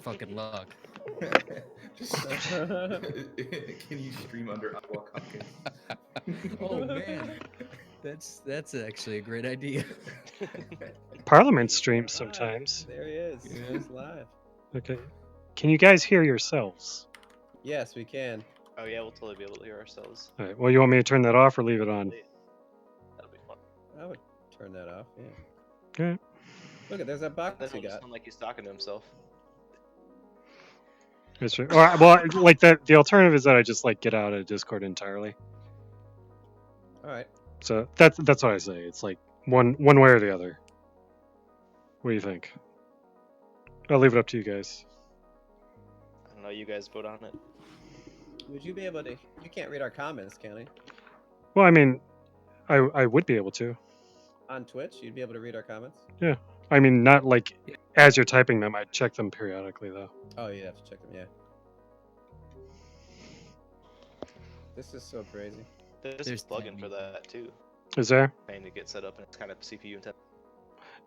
fucking luck. Can you stream under Aqua Caucus? Oh man, that's actually a great idea. Parliament streams sometimes. There he is. Yeah. He's live. Okay. Can you guys hear yourselves? Yes, we can. Oh yeah, we'll totally be able to hear ourselves. All right. Well, you want me to turn that off or leave it on? That'll be fun. I would turn that off. Yeah. Okay. Look at there's that box Then you he'll just got. sound like he's talking to himself. That's right. Or, well, like that. The alternative is that I just like get out of Discord entirely. All right. So that's what I say. It's like one way or the other. What do you think? I'll leave it up to you guys. I don't know. You guys vote on it. Would you be able to? You can't read our comments, can you? Well, I mean, I would be able to. On Twitch, you'd be able to read our comments. Yeah. I mean, not like as you're typing them. I'd check them periodically, though. Oh, you have to check them. Yeah. This is so crazy. There's a plugin for that too. Is there? Paying to get set up, and it's kind of CPU intensive.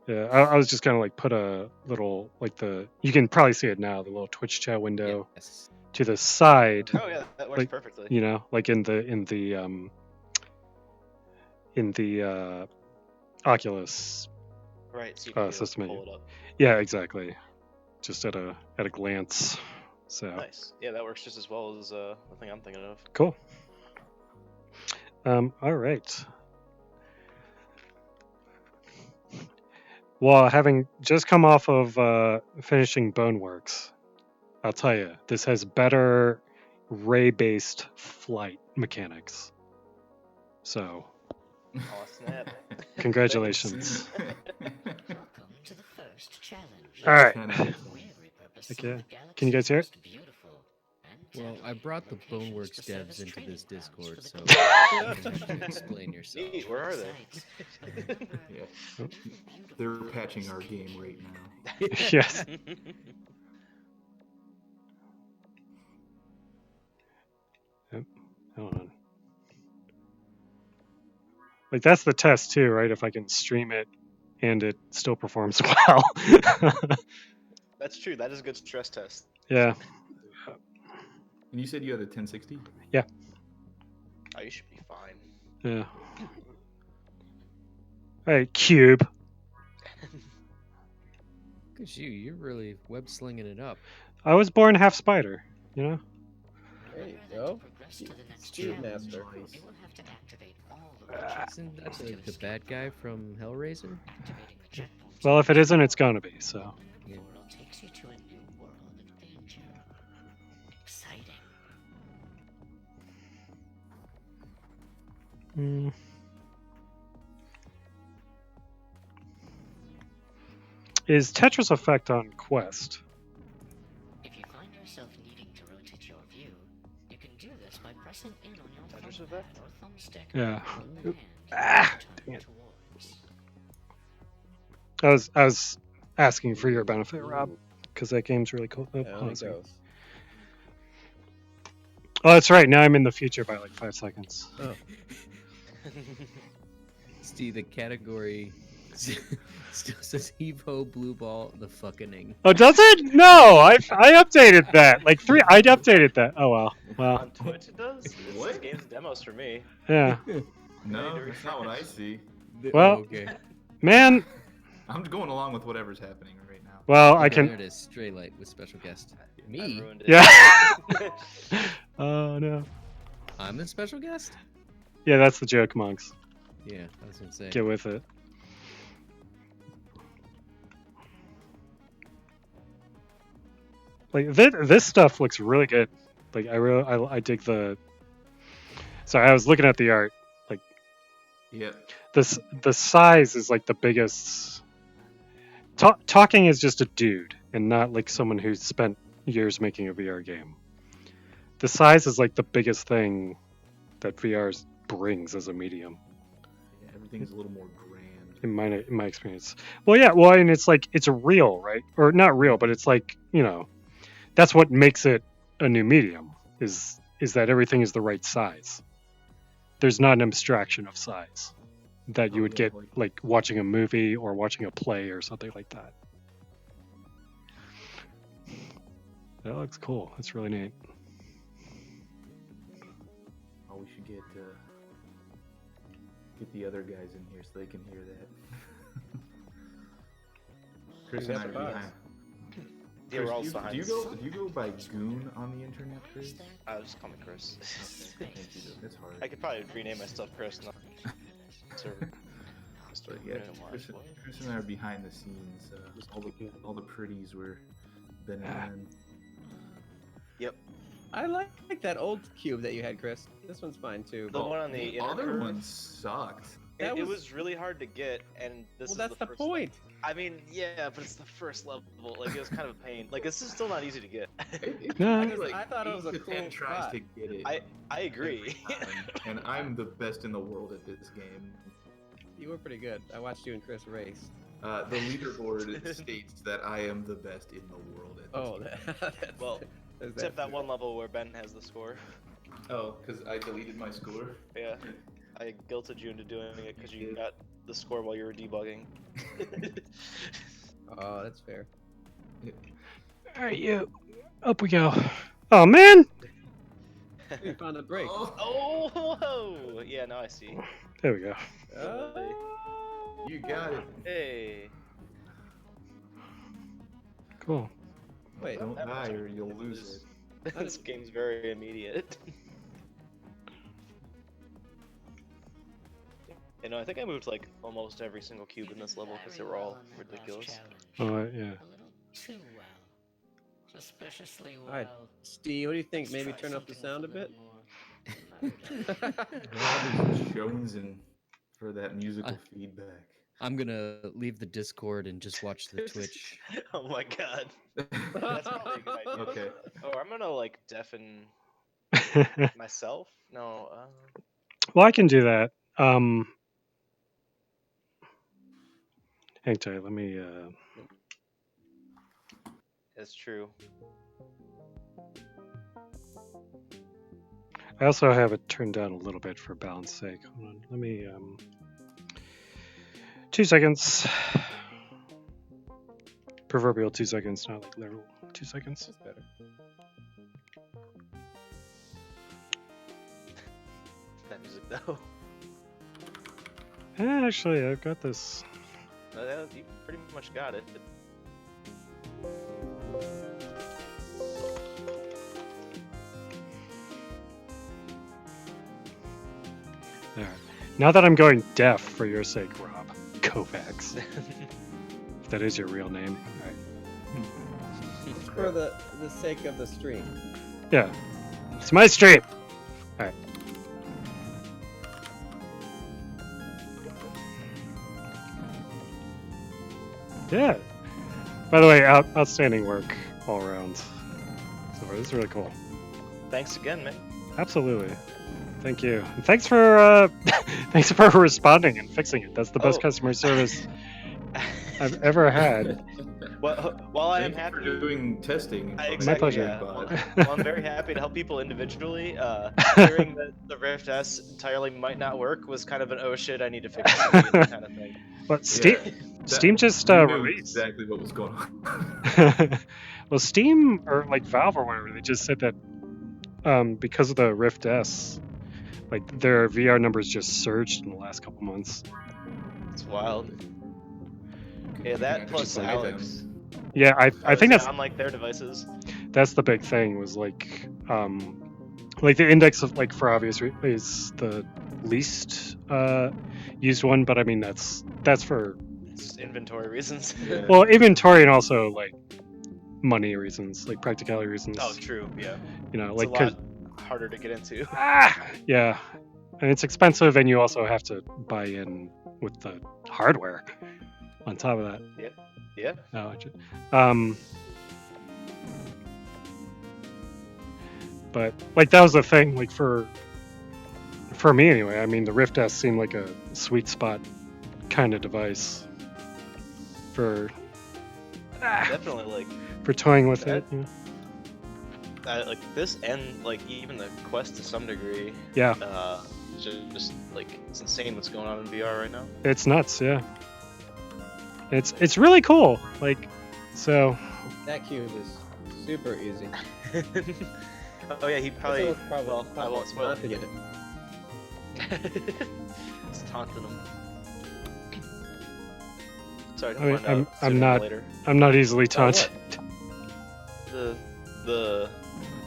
Yeah. I was just gonna like put a little like the. You can probably see it now. The little Twitch chat window Yes. to the side. Oh yeah, that works Like, perfectly. You know, like in the Oculus Right, so you can system pull menu. it up. Yeah, exactly. Just at a glance. So Nice. Yeah, that works just as well as the thing I'm thinking of. cool. All right. Well, having just come off of finishing Boneworks, I'll tell you, this has better ray-based flight mechanics. So, Oh snap! congratulations. Welcome to the first challenge. All right. Every purpose Okay. of the Can you guys hear it? galaxy is beautiful and Well, I tailored brought the locations Boneworks to serve devs as into training this grounds Discord, for so the you can explain yourself. Neat, where are they? sites. Remember, Yeah. beautiful They're place. patching our game right now. Yes. Hold on. Like that's the test too, right? If I can stream it and it still performs well. That's true. That is a good stress test. Yeah. And you said you had a 1060? Oh, you should be fine. Yeah. All right, Cube. Look at you, you're really web slinging it up. I was born half spider, you know? There you Remember that go. to progress to the next Speed challenge, master. you will have to activate all the logistics Isn't that nodes to like the escape. bad guy from Hellraiser? Activating the checkpoints Well, if it isn't, it's gonna be, so. The portal takes you to a new world of danger. Exciting. Mm. Is Tetris Effect on Quest? If you find yourself needing to rotate your view, you can do this by pressing in on your Tetris thumb effect? pad or thumbstick. Yeah. With the hand Ah, you dang turn it. towards. I was asking for your benefit, Rob, because that game's really cool. Oh, Yeah, hold on it a second. goes. Oh, that's right. Now I'm in the future by like 5 seconds. Oh, Steve, the category still says Evo Blue Ball the fucking. Oh, does it? No, I updated that. Like I updated that. Oh well. Well, On Twitch, it does. This What? game's demos for me. yeah. No, to that's not what I see. Well- okay. Man, I'm going along with whatever's happening right now. well, I Okay, can. There it is, Straylight with special guest. I Me? ruined it. Yeah. Oh no. I'm the special guest? Yeah, that's the joke, monks. Yeah, I was gonna say. Get with it. Like this stuff looks really good. Like I dig the. Sorry, I was looking at the art. Like Yeah. the size is like the biggest. Talking is just a dude, and not like someone who's spent years making a VR game. The size is like the biggest thing that VR brings as a medium. Yeah, everything's a little more grand. In my experience. Well, yeah. Well, and it's like it's real, right? Or not real, but it's like that's what makes it a new medium. Is that everything is the right size. There's not an abstraction of size that you Oh, would yeah, get like watching a movie or watching a play or something like that. That looks cool. That's really neat. Oh, we should get the other guys in here so they can hear that. Chris and I are behind. Yeah, we're all Chris, behind. do you go by Goon on the internet, Chris? Just call me Chris. Thank you. That's hard. I could probably rename myself Chris. Not server. But yeah, Chris and I are behind the scenes. All the pretties were Ben and Yep. I like that old cube that you had, Chris. This one's fine too. The one on the the inner other curve, one sucked. That it was- was really hard to get, and this Well, is that's the first point. I mean, yeah, but it's the first level. Like, it was kind of a pain. Like, this is still not easy to get. No. I thought it was a 8 to 10 cool tries spot. to get it. I agree. every time, and I'm the best in the world at this game. You were pretty good. I watched you and Chris race. The leaderboard states that I am the best in the world at this Oh, game. that's, Well, there's Except that too. one level where Ben has the score. Oh, because I deleted my score? Yeah. I guilted you into doing it because you got the score while you were debugging. Oh, that's fair. All right, you. Up we go. Oh man. We found a break. Oh, Oh, whoa! Yeah, now I see. There we go. you got it. Hey. Cool. Wait, Don't that die was- or you'll lose it. This game's very immediate. You know, I think I moved like almost every single cube in this level because they were all ridiculous. Yeah. A little too well. Suspiciously well. Alright, Steve, what do you think? Let's Maybe try turn up the something sound a bit? Rob is jonesing for that musical feedback. I'm gonna leave the Discord and just watch the Twitch. Oh my god. That's probably a good idea. Okay. Oh, I'm gonna like deafen myself? No, Well, I can do that. Hang tight. Let me. it's true. I also have it turned down a little bit for balance sake. Hold on. Let me. 2 seconds. Proverbial 2 seconds, not like literal 2 seconds. That's better. That music though. Actually, I've got this. You pretty much got it. There. Now that I'm going deaf for your sake, Rob, Kovacs. If that is your real name. All right. For the sake of the stream. Yeah. It's my stream. All right. Yeah. By the way, outstanding work all around. So this is really cool. Thanks again, man. Absolutely. Thank you. And thanks for thanks for responding and fixing it. That's the best Oh. customer service I've ever had. Well, while I am Thank you happy. for doing testing. My on My pleasure. Yeah. bot. Well, I'm very happy to help people individually. Hearing that the Rift S entirely might not work was kind of an oh shit, I need to fix it kind of thing. But Steam, Yeah, Steam just we knew released. exactly what was going on. Well, Steam or like Valve or whatever, they just said that because of the Rift S, like their VR numbers just surged in the last couple months. It's wild. Yeah, that plus Actually, Alex. Yeah, I think that's unlike their devices. that's the big thing was like the index of like for obvious is the least used one, but I mean that's for It's inventory reasons. Yeah. well inventory and also like money reasons, like practicality reasons. Oh, true. Yeah. You know, It's like a 'cause- lot harder to get into. yeah, and it's expensive, and you also have to buy in with the hardware on top of that. Yeah. No, but like that was the thing. Like for me anyway. I mean, the Rift S seemed like a sweet spot kind of device for Definitely like for toying with That- it. Yeah. like this and like even the Quest to some degree. Yeah, Just like it's insane what's going on in VR right now. it's nuts. Yeah, it's really cool. Like so. That cube is Super easy. Oh yeah, he probably. It's almost Well, I won't spoil not to get it. it. Just taunting him. Sorry, I mean, find out I'm sooner than not- later. I'm not easily Oh, taunted. The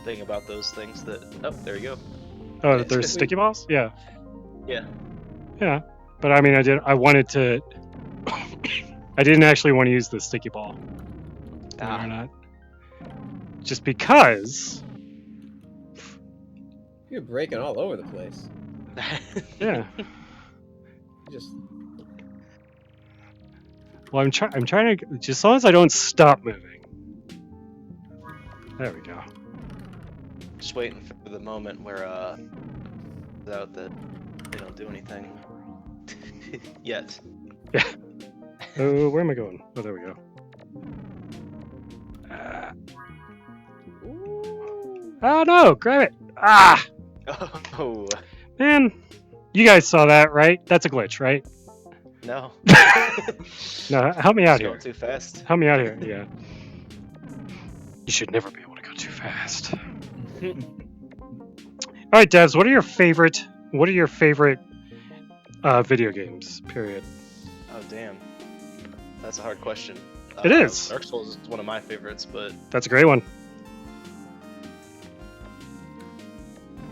thing about those things that. Oh, there you go. Oh, that there's sticky balls? Yeah. Yeah. Yeah. But I mean, I wanted to. I didn't actually want to use the sticky ball. Believe it or not. Just because. You're breaking all over the place. Yeah. You just Well, I'm trying to. Just as long as I don't stop moving. There we go. Just waiting for the moment where it's out that they don't do anything yet. Oh, where am I going? Oh, there we go. Oh no! Grab it! Ah! Oh Man, you guys saw that, right? That's a glitch, right? no! No, help me out Just here. going too fast. Help me out here. Yeah. You should never be able to go too fast. All right, Devs. What are your favorite? What are your favorite video games? Period. Oh damn, that's a hard question. It is. Dark Souls is one of my favorites, but That's a great one.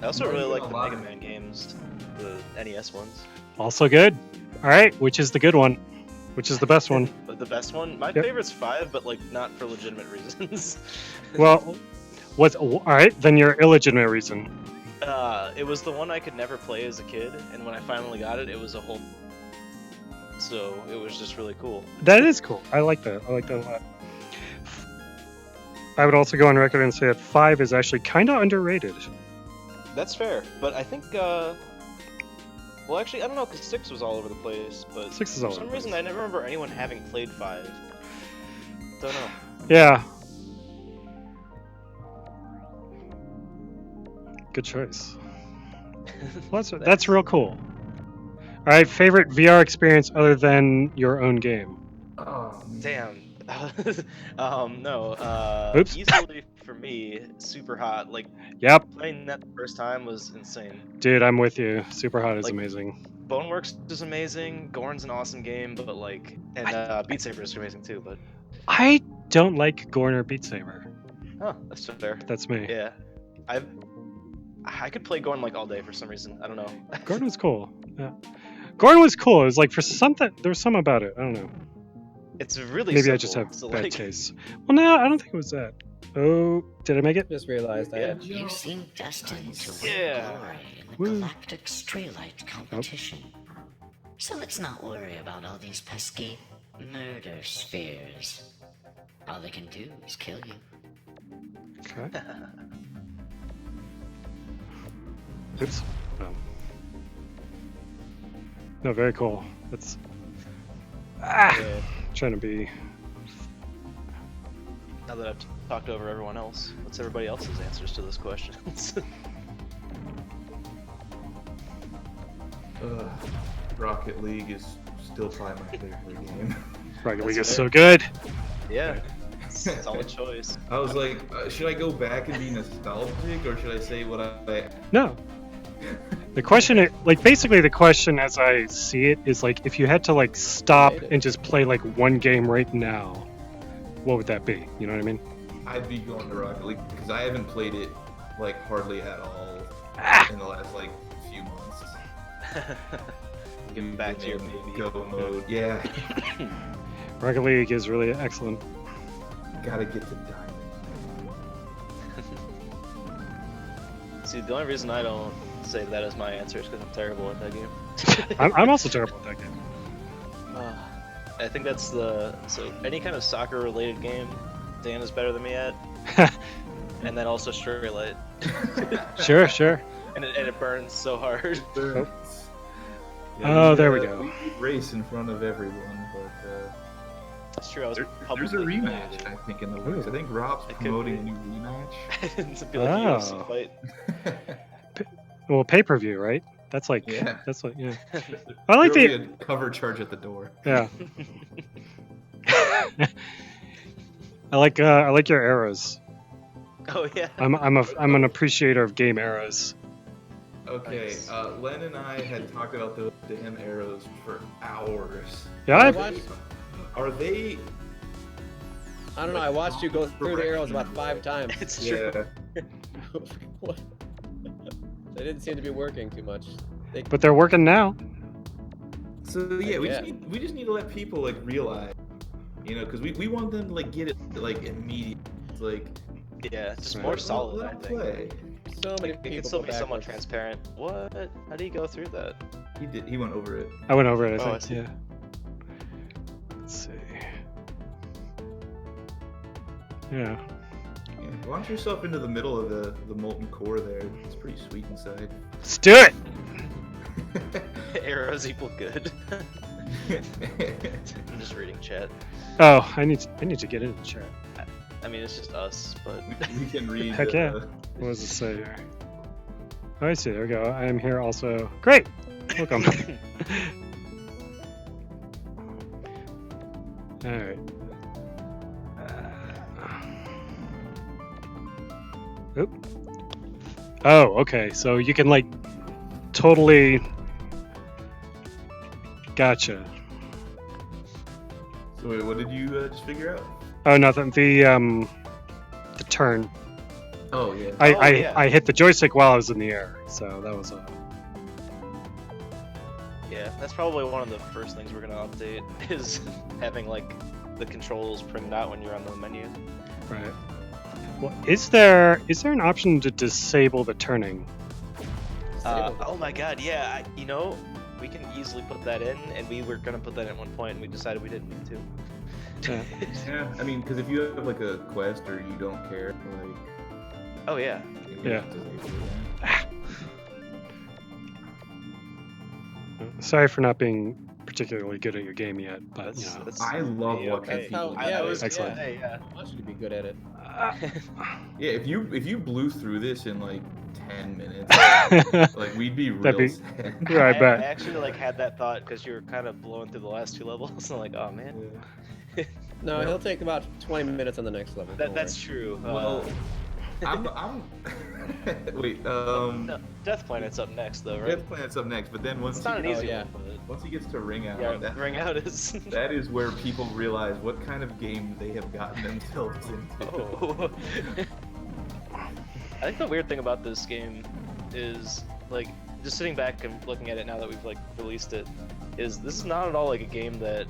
I also Not really even like the a lot. Mega Man games, the NES ones. Also good. All right, which is the good one? Which is the best one? But the best one, my Yep. favorite's 5, but like not for legitimate reasons. Well, what's all right? Then your illegitimate reason. It was the one I could never play as a kid, and when I finally got it, it was a whole. So it was just really cool. That is cool. I like that. I like that a lot. I would also go on record and say that 5 is actually kind of underrated. That's fair, but I think. Well, actually, I don't know, because 6 was all over the place, but 6 is for all some over the reason place. I never remember anyone having played 5. Don't know. Yeah. Good choice. Well, that's real cool. All right, favorite VR experience other than your own game? Oh, man. Damn. No. Oops. Easily for me, super hot. Like Yep, playing that the first time was insane. dude, I'm with you. Super Hot is Like- amazing. Boneworks is amazing. Gorn's an awesome game, but like, and Beat Saber is amazing too. But I don't like Gorn or Beat Saber. oh, that's fair. That's me. Yeah, I could play Gorn like all day for some reason. I don't know. Gorn was cool. Yeah. Gorn was cool. It was like for something. There was something about it. I don't know. It's really Maybe simple, I just have so, bad like, taste. Well, no, I don't think it was that. Oh, did I make it? just realized I Yeah. had. You seem destined to win Yeah. glory in the Woo. galactic Straylight competition. So let's not worry about all these pesky murder spheres. All they can do is kill you. Okay. Oops. No. No, very cool. That's Yeah. trying to be. Now that I've talked over everyone else, what's everybody else's answers to those questions? Rocket League is still probably my favorite game. Rocket League That's is fair. so good. Yeah, solid choice. I was like, should I go back and be nostalgic, or should I say what I? No. The question, like basically the question as I see it is like if you had to like stop and just play like one game right now, what would that be? You know what I mean? I'd be going to Rocket League because I haven't played it like hardly at all in the last like few months. Get back to your In baby. go mode. Yeah, Rocket League is really excellent. gotta get to diamond. See, the only reason I don't say that as my answer is because I'm terrible at that game. I'm also terrible at that game. I think that's so any kind of soccer related game, Dan is better than me at, and then also Straylight, Sure. and it burns so hard. Oh, there we go. Race in front of everyone, but That's true. I was there's a publicly rematch. I think in the works. I think Rob's It could promoting a be. new rematch. to be like a UFC Oh. fight. Well, pay-per-view, right? That's like Yeah. that's like yeah. I like There'll the be a cover charge at the door. yeah. I like your arrows. Oh yeah. I'm an appreciator of game arrows. Okay, Nice. Len and I had talked about those damn arrows for hours. Yeah, I I've- watched, Are they? I don't know. I watched you go through the arrows about 5 times. It's true. Yeah. What? They didn't seem to be working too much. They, but they're working now. So yeah, we Yeah. just need to let people like realize, you know, because we want them to like get it like immediate, like Yeah, just Right. more let- solid. let I 'em think. play. so many It people can still go be somewhat backwards. transparent. What? How do you go through that? He did. He went over it. I went over it. I Oh, I think. see. Yeah. Let's see. Yeah. Yeah. Launch yourself into the middle of the molten core there. It's pretty sweet inside. Let's do it. Arrows equal good. I'm just reading chat. Oh, I need to get in the chat. I mean, it's just us, but we can read. Heck yeah. What does it say here? Oh, I see. There we go. I am here also. Great. Welcome. All right. Oop. Oh, okay. So you can like totally. Gotcha. So wait, what did you just figure out? Oh, nothing. The turn. Oh yeah. I hit the joystick while I was in the air, so that was yeah, that's probably one of the first things we're gonna update is having like the controls printed out when you're on the menu. right. Well, is there an option to disable the turning? Oh my god, yeah. You know, we can easily put that in, and we were gonna put that in at one point, and we decided we didn't need to. Yeah. Yeah. I mean, because if you have like a quest or you don't care, like. Oh yeah. you can Yeah. just disable that. Sorry for not being particularly good at your game yet, but you know. I love Yeah, watching okay. That's how- people. yeah, I was Excellent. Yeah, yeah. I want you to be good at it. Yeah, if you blew through this in like 10 minutes, like we'd be real That'd be- sad. Yeah, I I bet. actually like had that thought because you were kind of blowing through the last 2 levels. I'm like, oh man, No, Yeah. he'll take about 20 minutes on the next level. don't that's worry. true. Well, I'm wait, No, Death Planet's up next though, right? Death Planet's up next, but then once It's not an he, easy yeah. one, once he gets to Ring Out, but yeah, that, Ring Out is. that is where people realize what kind of game they have gotten themselves into. Oh. I think the weird thing about this game is like just sitting back and looking at it now that we've like released it, is this is not at all like a game that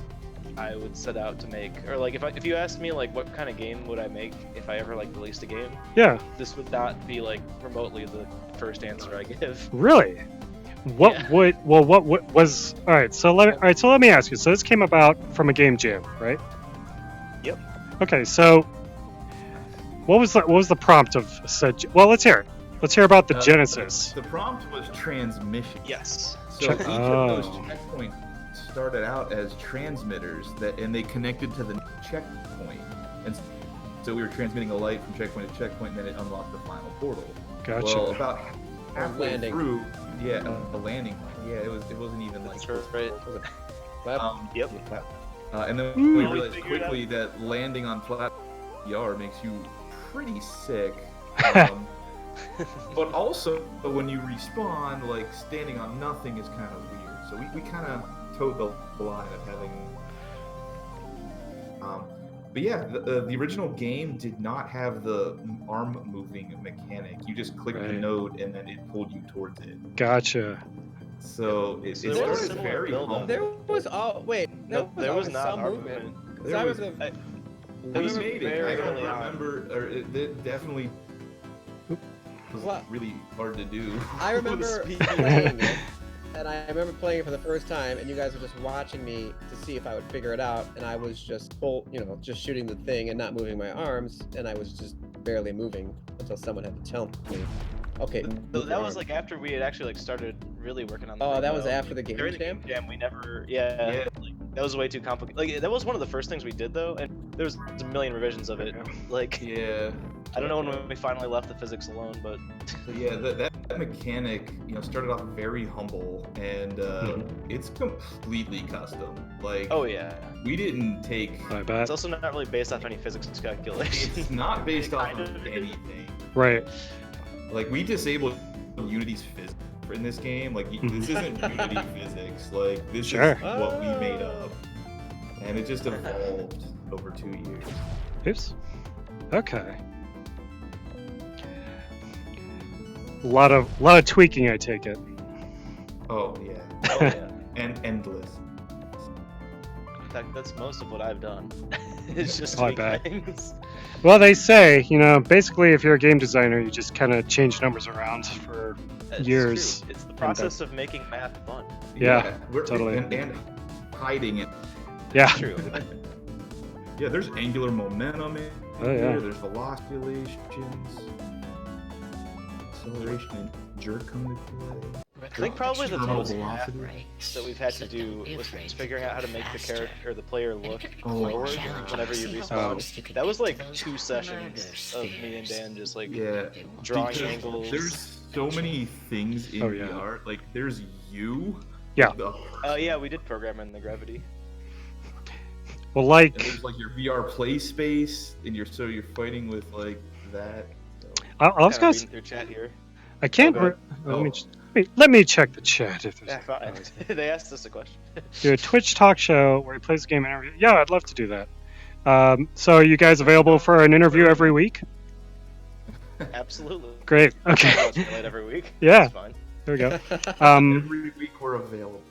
I would set out to make, or like if you asked me like what kind of game would I make if I ever like released a game, Yeah, this would not be like remotely the first answer I give. really. What Yeah. what was all right? So let me ask you. So this came about from a game jam, right? Yep. Okay, so what was the prompt of said? Well, let's hear it. Let's hear about the Genesis. The prompt was transmission. Yes. So Check- each of those Oh. checkpoints started out as transmitters and they connected to the checkpoint, and so we were transmitting a light from checkpoint to checkpoint, and then it unlocked the final portal. Gotcha. Well, about halfway landing. through, yeah, a landing. Yeah, it wasn't even like. That's right. Well, Yep. And then Ooh. we We realized figured it quickly that landing on flat VR makes you pretty sick. But also, when you respawn, like standing on nothing is kind of weird. So we kind of towed the line of having. But yeah, the original game did not have the arm moving mechanic. You just clicked the Right. node and then it pulled you towards it. Gotcha. So it So there was started similar very build-up. humble. there was There was always not some arm movement. movement. 'Cause There I was- remember I- We It was made it. very I don't early on. remember, or it definitely was Well, really hard to do. I remember speed. playing it, and I remember playing it for the first time, and you guys were just watching me to see if I would figure it out, and I was just just shooting the thing and not moving my arms, and I was just barely moving until someone had to tell me, okay. So move that your was arm. like after we had actually like started really working on. Oh, the that was demo. after the game During the jam? game jam, we never. Yeah. Yeah. Like, that was way too complicated. Like that was one of the first things we did though, and there was a million revisions of it. Like Yeah. I don't know when we finally left the physics alone, but So yeah, that mechanic, started off very humble, and it's completely custom. Like, oh yeah, we didn't take. I bet. it's also not really based off any physics calculations. It's not based off Kind of of. anything. Right. Like, we disabled Unity's physics in this game. Like, this isn't Unity physics. Like, this Sure. is what we made up, and it just evolved over 2 years. Oops. Okay. A lot of tweaking, I take it. Oh yeah, Oh yeah. and endless. In fact, that's most of what I've done. It's just Oh, I tweak bet. things. Well, they say, basically, if you're a game designer, you just kind of change numbers around for It's years. true. It's the process of making math fun. Yeah, we're, totally. And hiding it. Yeah. True. Yeah, there's angular momentum in Oh, yeah. here. There's veloculations, acceleration, and jerk come into play. I think probably the Terminal most velocity. math that we've had to do was figuring out how to make the character or the player look Oh, forward challenge. whenever you respawn. That was like 2 sessions of me and Dan just like Yeah, drawing because angles. There's so many things in Oh, yeah. VR. Like, there's you. Yeah. Yeah, we did program in the gravity. Well, And like, there's like your VR play space, and you're fighting with like that. So. I was Kinda gonna. reading through chat here. I can't. Okay. Let me check the chat if there's. Yeah, fine. They asked us a question. Do a Twitch talk show where he plays a game interview. Yeah, I'd love to do that. So, are you guys available for an interview every week? Absolutely. Great. I Okay. watch Straylight every week. Yeah. It's fine. There we go. Every week we're available.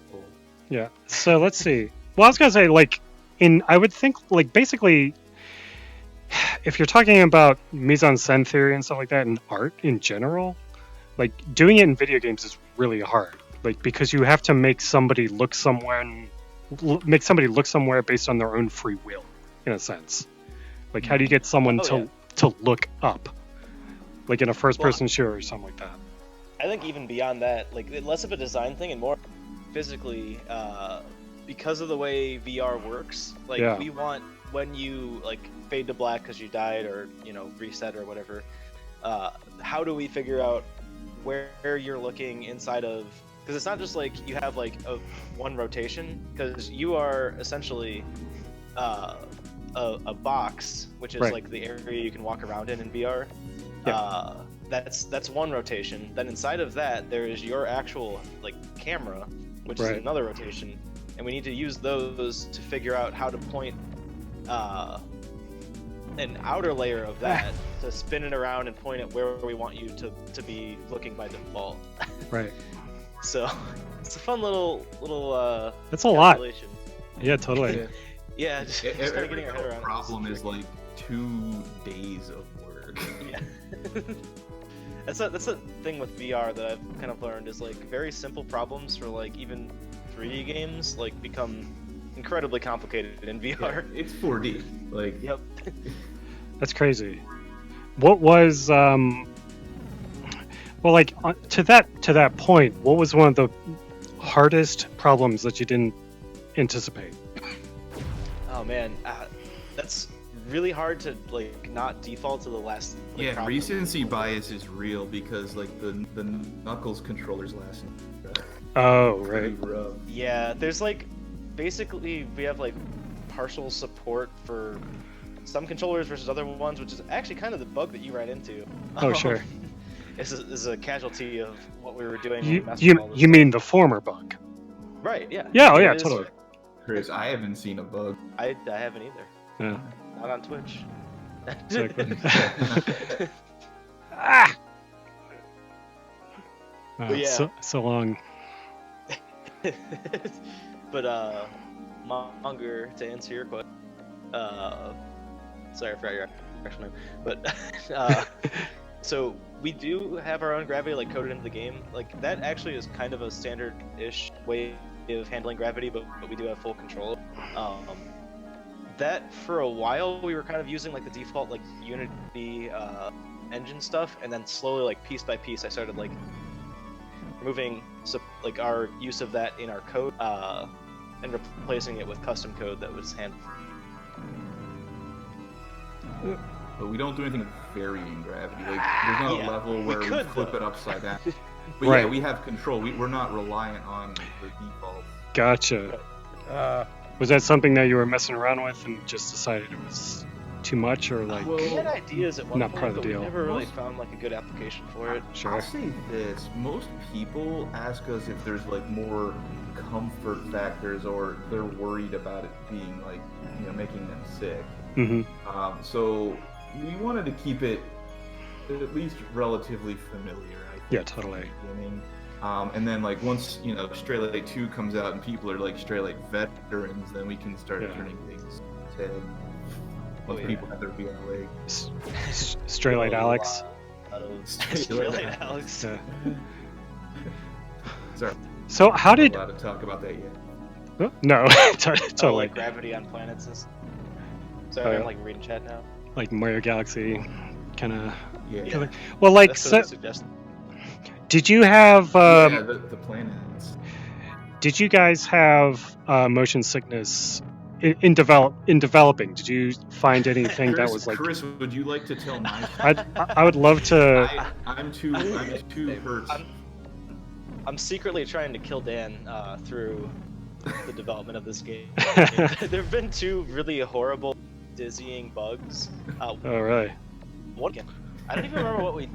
Yeah. So let's see. Well, I was gonna say, like, I would think, like, basically, if you're talking about mise-en-scène theory and stuff like that, and art in general, like, doing it in video games is really hard. Like, because you have to make somebody look somewhere based on their own free will, in a sense. Like, how do you get someone Oh, to look up, like in a first-person shooter or something like that? I think even beyond that, like less of a design thing and more physically, because of the way VR works. Like Yeah. we want when you like fade to black because you died or reset or whatever. How do we figure out where you're looking inside of? Because it's not just like you have like one rotation. Because you are essentially a box, which is Right. like the area you can walk around in VR. Yeah. That's one rotation. Then inside of that, there is your actual like camera, which Right. is another rotation, and we need to use those to figure out how to point an outer layer of that to spin it around and point it where we want you to be looking by default. Right. So it's a fun little That's a lot. calculation. Yeah, totally. Yeah, just kind of getting our head around it. Problem is like 2 days of work. Yeah. That's the thing with VR that I've kind of learned is like very simple problems for like even 3D games like become incredibly complicated in VR. Yeah, it's 4D. Like, Yep. That's crazy. What was well, like to that point, what was one of the hardest problems that you didn't anticipate? Oh man, that's really hard to like not default to the last. Like, yeah, problem. recency bias is real because like the Knuckles controllers last. Oh, Pretty right. rough. Yeah, there's like basically we have like partial support for some controllers versus other ones, which is actually kind of the bug that you ran into. Oh, sure. Is a casualty of what we were doing. when You we messed with all this you stuff. mean the former bug? Right? Yeah. Yeah. Oh, yeah. It is- Totally. Chris, I haven't seen a bug. I haven't either. Yeah. Not on Twitch. Exactly. Ah. But yeah. So long. But Monger, to answer your question, sorry I forgot your actual name, but so we do have our own gravity like coded into the game. Like that actually is kind of a standard-ish way of handling gravity, but we do have full control. That for a while we were kind of using like the default like Unity engine stuff, and then slowly like piece by piece I started like removing like our use of that in our code and replacing it with custom code that was handled. But we don't do anything with varying gravity. Like there's not Yeah, a level we where we could, flip though. it upside down. But Right. yeah, we have control. We're not reliant on the default. Gotcha. Was that something that you were messing around with and just decided it was too much, or like? Well, We had ideas at one Not point, part of the but we deal. never really Most- found like a good application for it. Sure. I'll say this: most people ask us if there's like more comfort factors, or they're worried about it being like making them sick. Mm-hmm. So we wanted to keep it at least relatively familiar. I think, Yeah, totally. At the beginning. And then like once Straylight 2 comes out and people are like Straylight veterans, then we can start Yeah. turning things head. Oh, Once yeah. people have their VR leg. Straylight Alex. Straylight Alex. Yeah. Sorry, So how I'm did? not allowed to talk about that yet. Oh, no, Oh, totally. like gravity on planets. Sorry, Oh, yeah. I'm like reading chat now. Like Mario Galaxy, kind of. Yeah. Well, like, That's what I so, suggest. did you have? Yeah, the planets. Did you guys have motion sickness in developing? Did you find anything that was like? Chris, would you like to tell my? I would love to. I'm too hurt. I'm secretly trying to kill Dan through the development of this game. There have been 2 really horrible, dizzying bugs. Oh, really? One again. I don't even remember what we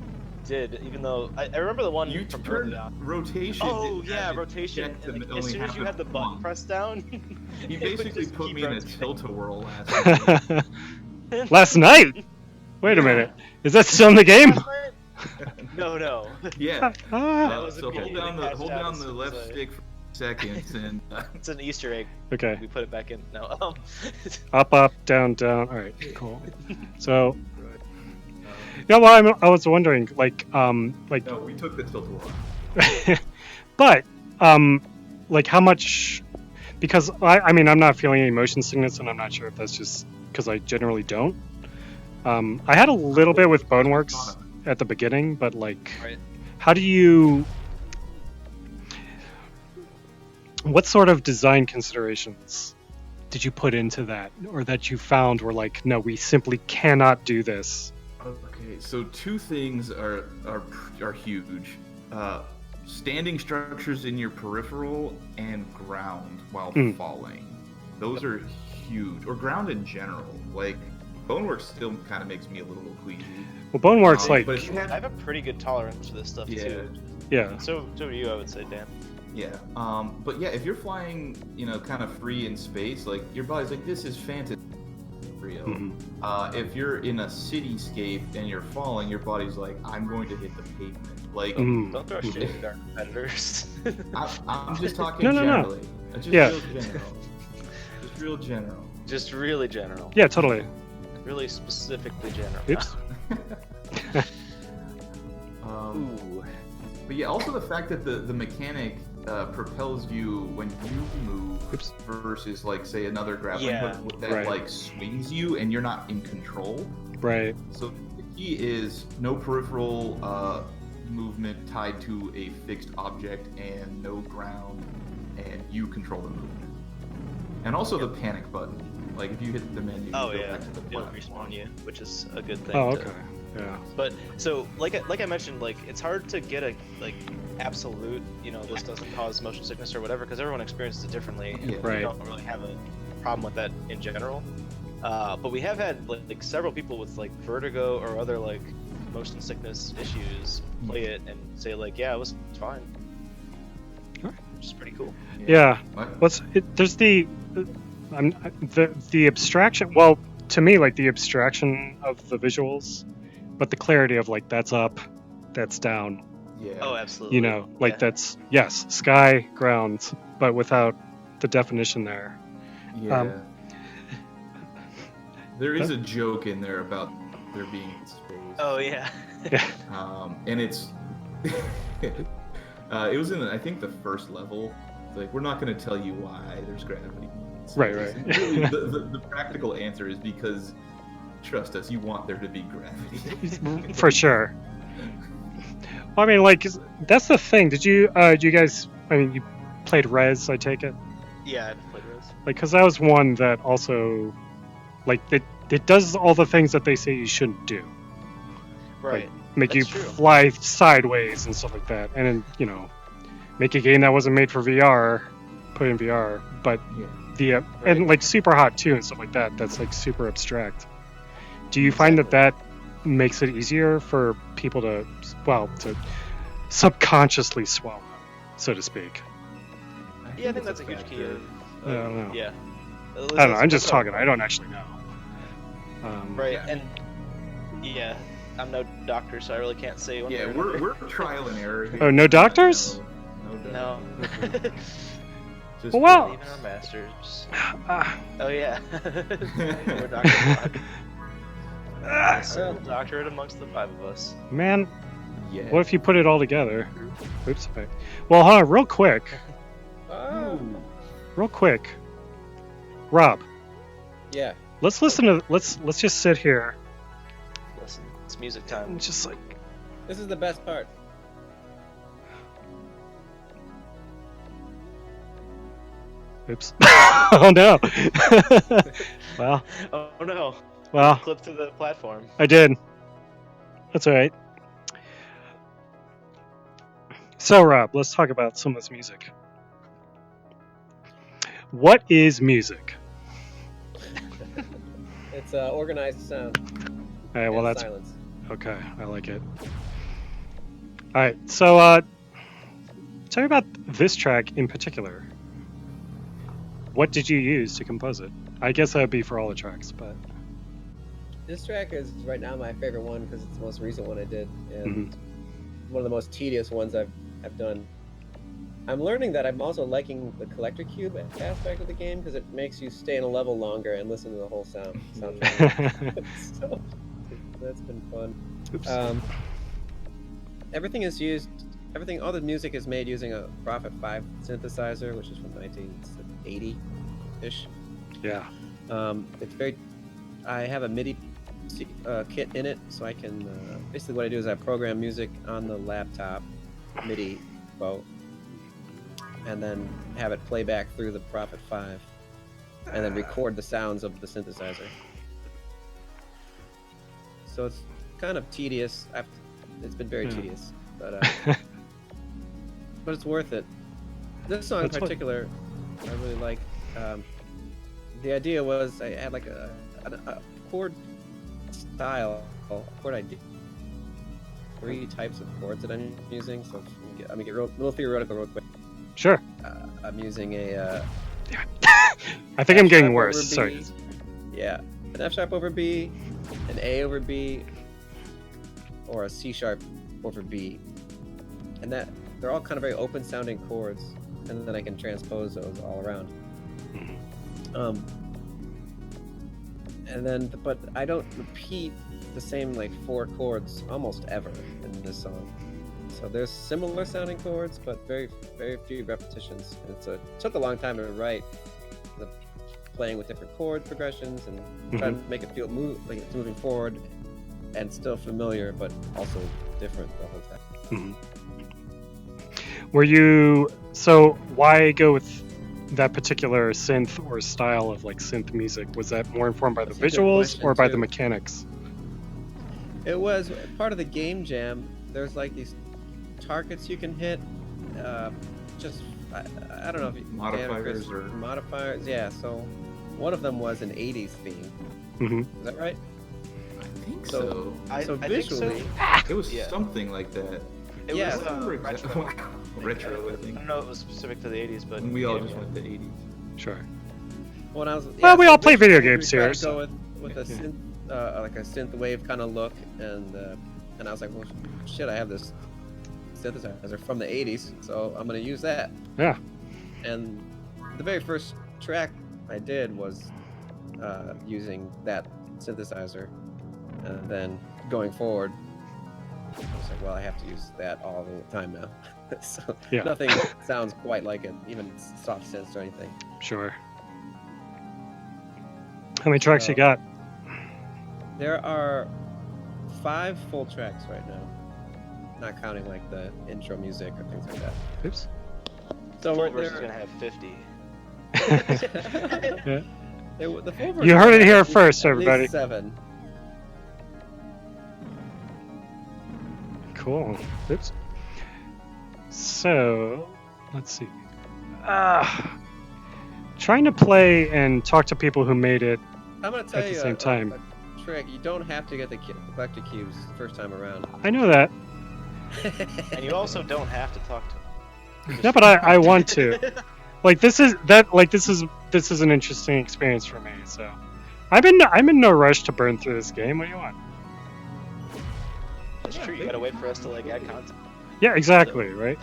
did, even though I remember the one You from early turned on. rotation. Oh and yeah, had to rotation. check to And, like, only as soon as you happen had the button once. pressed down, He it would basically just put keep me in a rotating. tilt-a-whirl last night. Last night? Wait a Yeah. minute. Is that still in the game? No. Yeah. Ah, was a So hold beginning down the patch status, the it left was a- stick for seconds and It's an Easter egg. okay. We put it back in. No. Up, down, down. All right, cool. So, yeah. Well, I was wondering, like, no, we took the tilt-a-whirl. but, like, how much? Because I mean, I'm not feeling any motion sickness, and I'm not sure if that's just because I generally don't. I had a little bit with Boneworks at the beginning, but like, Right. how do you? What sort of design considerations did you put into that, or that you found were like, no, we simply cannot do this? Okay, so 2 things are huge. Standing structures in your peripheral and ground while falling. Those are huge. Or ground in general. Like, Boneworks still kind of makes me a little queasy. Well, Boneworks, like, But if you I have, have a pretty good tolerance for this stuff yeah, too. yeah, So do you, I would say, Dan. yeah. But yeah, if you're flying, kind of free in space, like your body's like, this is fantasy. Real. mhm. If you're in a cityscape and you're falling, your body's like, I'm going to hit the pavement. Like, Mhm. Don't throw shade at our competitors. I'm just talking No. generally. Just Yeah. real general. Just real general. Just really general. Yeah, totally. Really specifically general. Oops. Ooh. But yeah, also the fact that the mechanic propels you when you move Oops. versus like say another grappling Yeah. hook that Right. like swings you and you're not in control. Right. So the key is no peripheral movement tied to a fixed object and no ground, and you control the movement. And also the panic button. Like if you hit the menu, Oh you go yeah, back to the it'll platform. respawn you, which is a good thing. Oh, to- okay. Yeah. But so, like I mentioned, like it's hard to get a absolute, this doesn't cause motion sickness or whatever, because everyone experiences it differently. And Yeah. Right. We don't really have a problem with that in general. But we have had like several people with like vertigo or other like motion sickness issues play it and say like, yeah, it was fine. Alright. Which is pretty cool. Yeah. What? There's the abstraction. Well, to me, like the abstraction of the visuals, but the clarity of like that's up, that's down. Yeah. Oh, absolutely. Like Yeah. that's yes, sky, ground, but without the definition there. Yeah. There is a joke in there about there being space. Oh yeah. Yeah. And it's it was in I think the first level. It's like we're not going to tell you why there's gravity. in space. Right. And really, the practical answer is because trust us, you want there to be gravity. For sure. Well, I mean, like that's the thing. Did you guys? I mean, you played Res, I take it. Yeah, I've played Rose. Like, because that was one that also, like, it does all the things that they say you shouldn't do. Right. make you That's true. fly sideways and stuff like that, and then make a game that wasn't made for VR, put in VR, but Yeah. and like super hot too and stuff like that. That's like super abstract. Do you find that makes it easier for people to subconsciously swallow, so to speak? Yeah, I think that's a huge key. I don't know. Yeah. I don't know. I'm just talking. I don't actually know. Right, Yeah. and yeah, I'm no doctor, so I really can't say one Yeah, way or we're another. trial and error here. Oh, no doctors? No. Just, Well, Even our masters. Uh, Oh yeah. We're Dr. Block. A single doctorate amongst the 5 of us. man, yeah. what if you put it all together? Oops. Okay. Well, hold on, real quick. Real quick. Rob, Yeah. let's listen to let's just sit here Listen, it's music time. and just like This is the best part. oops. Oh no. Well, Oh no. well, Clip to the platform. I did. That's all right. So, Rob, let's talk about some of this music. What is music? It's organized sound. All right, well, and that's silence. okay. I like it. All right, so tell me about this track in particular. What did you use to compose it? I guess that would be for all the tracks, but This track is right now my favorite one because it's the most recent one I did, and Mm-hmm. one of the most tedious ones I've done. I'm learning that I'm also liking the collector cube aspect of the game because it makes you stay in a level longer and listen to the whole soundtrack. So that's been fun. oops. Everything is used. All the music is made using a Prophet 5 synthesizer, which is from 1980-ish. Yeah. It's very. I have a MIDI kit in it, so I can. Basically, what I do is I program music on the laptop, MIDI boat, and then have it play back through the Prophet 5, and then record the sounds of the synthesizer. So it's kind of tedious. It's been very tedious, but it's worth it. This song in That's what- particular, I really like. The idea was I had like a chord style, chord idea. 3 types of chords that I'm using. So I'm gonna get a little theoretical real quick. Sure. I'm using a. I think I'm getting F-sharp worse. over Sorry. B. Yeah, an F sharp over B, an A over B, or a C sharp over B, and that they're all kind of very open sounding chords, and then I can transpose those all around. And then, but I don't repeat the same like 4 chords almost ever in this song. So there's similar sounding chords, but very, very few repetitions. And it took a long time to write. Playing with different chord progressions and trying to make it feel like it's moving forward and still familiar, but also different the whole time. Were you so? Why go with that particular synth or style of like synth music? Was that more informed by the That's a good visuals question, or by the too. mechanics? It was part of the game jam. There's like these targets you can hit. Just I don't know if you Modifiers or modifiers. Yeah. So one of them was an 80s theme. Mm-hmm. Is that right? I think So- so. I So think visually, It was Yeah. something like that. It Yeah. was retro. retro. Retro, I I think. don't know if it was specific to the 80s, but And we all yeah, just yeah. went to 80s. Sure. When I was Well, we all play visually, video games we tried here, to so- go with a synth, like a synth wave kind of look, and I was like, well, shit, I have this synthesizer from the 80s, so I'm gonna use that. Yeah. And the very first track I did was using that synthesizer, and then going forward, I was like, well, I have to use that all the time now. So Yeah. nothing sounds quite like it, even soft synths or anything. Sure. How many tracks you got? There are 5 full tracks right now, not counting like the intro music or things like that. Oops. So Full we're version's there. gonna have 50. Yeah. The full You heard it version here has first, at everybody. least 7. Cool. Oops. So, let's see. Trying to play and talk to people who made it. I'm gonna tell At the you same time. a trick. You don't have to get the collector cubes the first time around. I know that. And you also don't have to talk to him. Yeah, but I want to. Like this is an interesting experience for me. So, I'm in no rush to burn through this game. What do you want? That's true. You gotta wait for us to like add content. Yeah, exactly, right?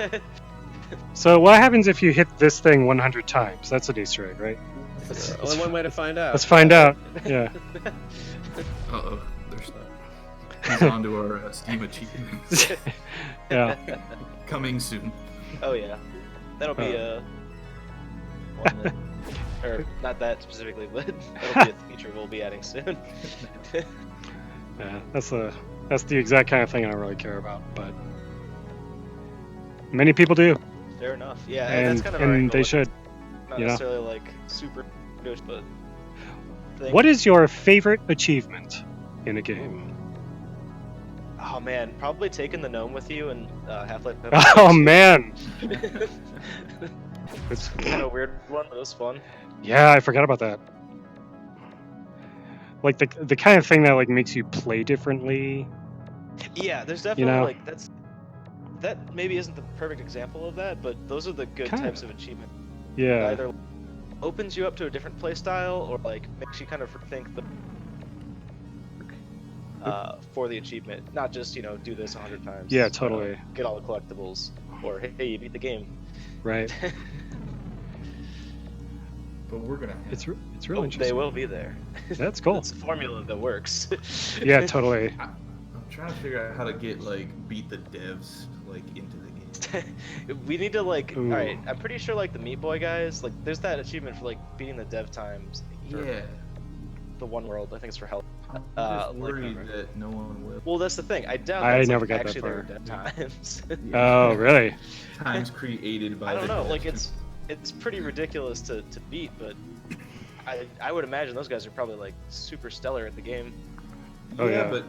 So what happens if you hit this thing 100 times? That's an Easter egg, right? Only one way to find out. Let's find out. Yeah. Uh-oh. He's on to our Steam achievements. Yeah. Coming soon. Oh yeah, that'll be one that, or not that specifically, but that'll be a feature we'll be adding soon. Yeah. That's the exact kind of thing I don't really care about, but many people do, Fair enough. Yeah, and that's kind of our and angle. they should. Not you know. necessarily like super good, but. What is your favorite achievement in a game? Oh man, probably taking the gnome with you and Half-Life. Oh man. It's kind of a weird one, but it was fun. Yeah, I forgot about that. Like the kind of thing that like makes you play differently. Yeah, there's definitely know. like that maybe isn't the perfect example of that, but those are the good Kind types of achievement. Yeah. Either opens you up to a different play style or like makes you kind of think the for the achievement, not just do this 100 times. Yeah, totally. Get all the collectibles, or hey, you beat the game. Right. But we're gonna have It's really Oh, interesting. they will be there. That's cool. It's a formula that works. Yeah, totally. I'm trying to figure out how to get beat the devs into the game. We need to Ooh. alright, I'm pretty sure the Meat Boy guys, there's that achievement for beating the dev times for Yeah. the one world. I think it's for hell. I'm just worried that no one will. Well, that's the thing. I doubt I that's never got that actually far. their dev times. Oh, really? Times created by I don't the know. devs. It's pretty ridiculous to beat, but I would imagine those guys are probably super stellar at the game. Oh, yeah. But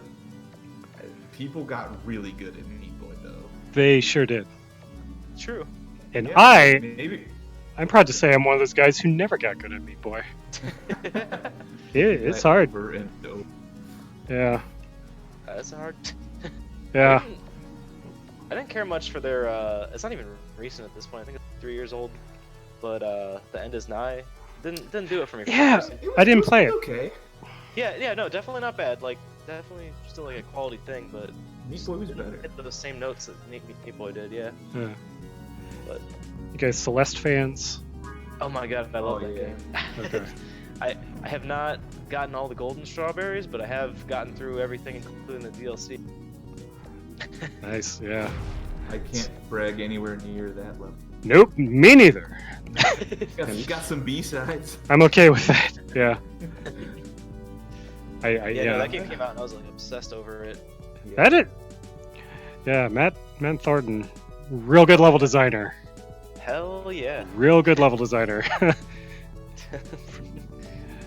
people got really good at Meat Boy though. They sure did. True. And Yeah, maybe. I'm proud to say I'm one of those guys who never got good at Meat Boy. It's hard. Over and over. Yeah. That's hard. Yeah. I didn't care much for their. It's not even recent at this point. I think it's 3 years old. But The End Is Nigh didn't do it for me. Yeah. For some reason. I didn't play it. Okay. Yeah, no, definitely not bad. Definitely still a quality thing, but Meat Boy was better. hit those same notes that Meat Boy did. Yeah. Yeah. But You guys Celeste fans? oh my god, I love that yeah. game. Okay. I have not gotten all the golden strawberries, but I have gotten through everything, including the DLC. Nice. Yeah. I can't brag anywhere near that level. Nope. Me neither. You got some B-sides. I'm okay with that. Yeah. No, Yeah. that game came out and I was obsessed over it. That it. Yeah, Matt Thornton, real good level designer. Hell yeah. Real good level designer.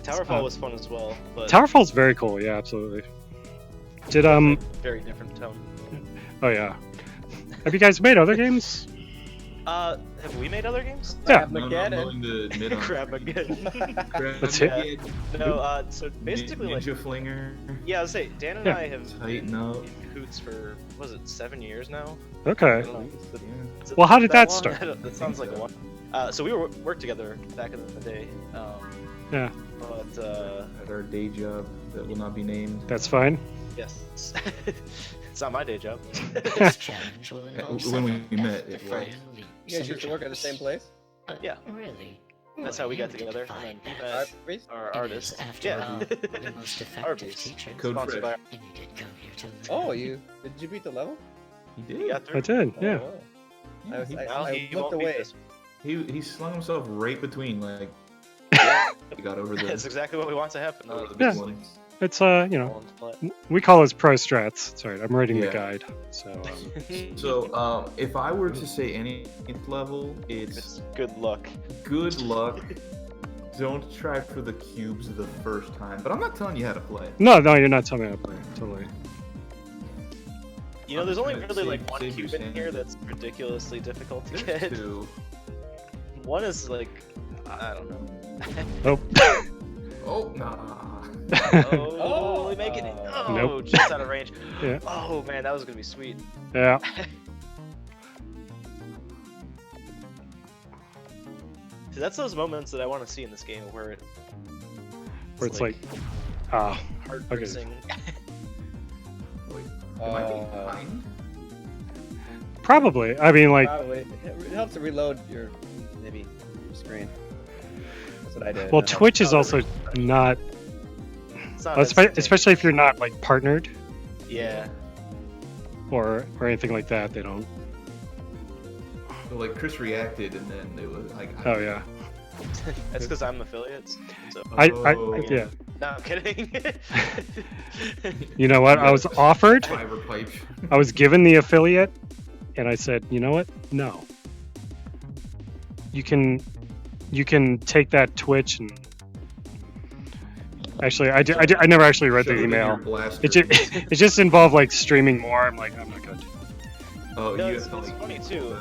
Towerfall was fun as well, but Towerfall's very cool. Yeah, absolutely. Did very different tone. Oh yeah. Have you guys made other games? Have we made other games? Yeah. I'm willing to admit on Crab again. Let's hit- Crab, No, so basically Ninja Flinger, yeah, I was say Dan and Yeah. I have Tighten Up. been in cahoots for 7 years now? I Okay. don't know. Is it Well, how did that long? start? That sounds like a lot. So we worked together back in the day. Yeah. But At our day job that will not be named. That's fine. yes, it's not my day job. This challenge will involve When we several met, it death-defying was. leaps You guys and used to work at the same place? But Yeah. Really, That's who how we are got you to together. define And then we death? met Arby's? our It artist. is, after Yeah. all, the most effective Arby's. teacher. Code Sponsored Fresh. by And you did come here to learn. Oh, did you beat the level? He He did. got through. I did. Oh, Yeah. wow. Yeah, he, Now I he looked won't beat away. this. he slung himself right between he got over That's the exactly what we want to happen. over the Yeah. big ones. It's we call it pro strats. Sorry, I'm writing the Yeah. guide. So So if I were to say any level, it's It's good luck. good luck. Don't try for the cubes the first time, but I'm not telling you how to play. no, you're not telling me how to play. Totally. You know, there's only trying to really like save- one save cube your in here sanity. that's ridiculously difficult to There's get. 2. One is like, I don't know. Nope. Oh, nah. Oh, we make it. Oh, Nope. just out of range. Yeah. Oh man, that was gonna be sweet. Yeah. See, that's those moments that I want to see in this game where Where it's like, ah, hard okay. racing. Wait, am I being Uh, kind? probably. I mean, like, Probably. It helps to reload your maybe your screen. That's what I did. well, It helps Twitch is to also not, It's not well, instantaneous. especially if you're not like partnered Yeah. or anything like that. They don't. So, like Chris reacted, and then it was like. Oh yeah. That's because I'm affiliates. So Oh. Yeah. no, I'm kidding. You know what? I was offered. Fiber pipe. I was given the affiliate, and I said, you know what? No. You can take that Twitch and. Actually, I never actually read Shove the it in your email. blaster. It just involved like streaming more. I'm like, I'm not good. Oh, No, you it's have to, like, funny, too.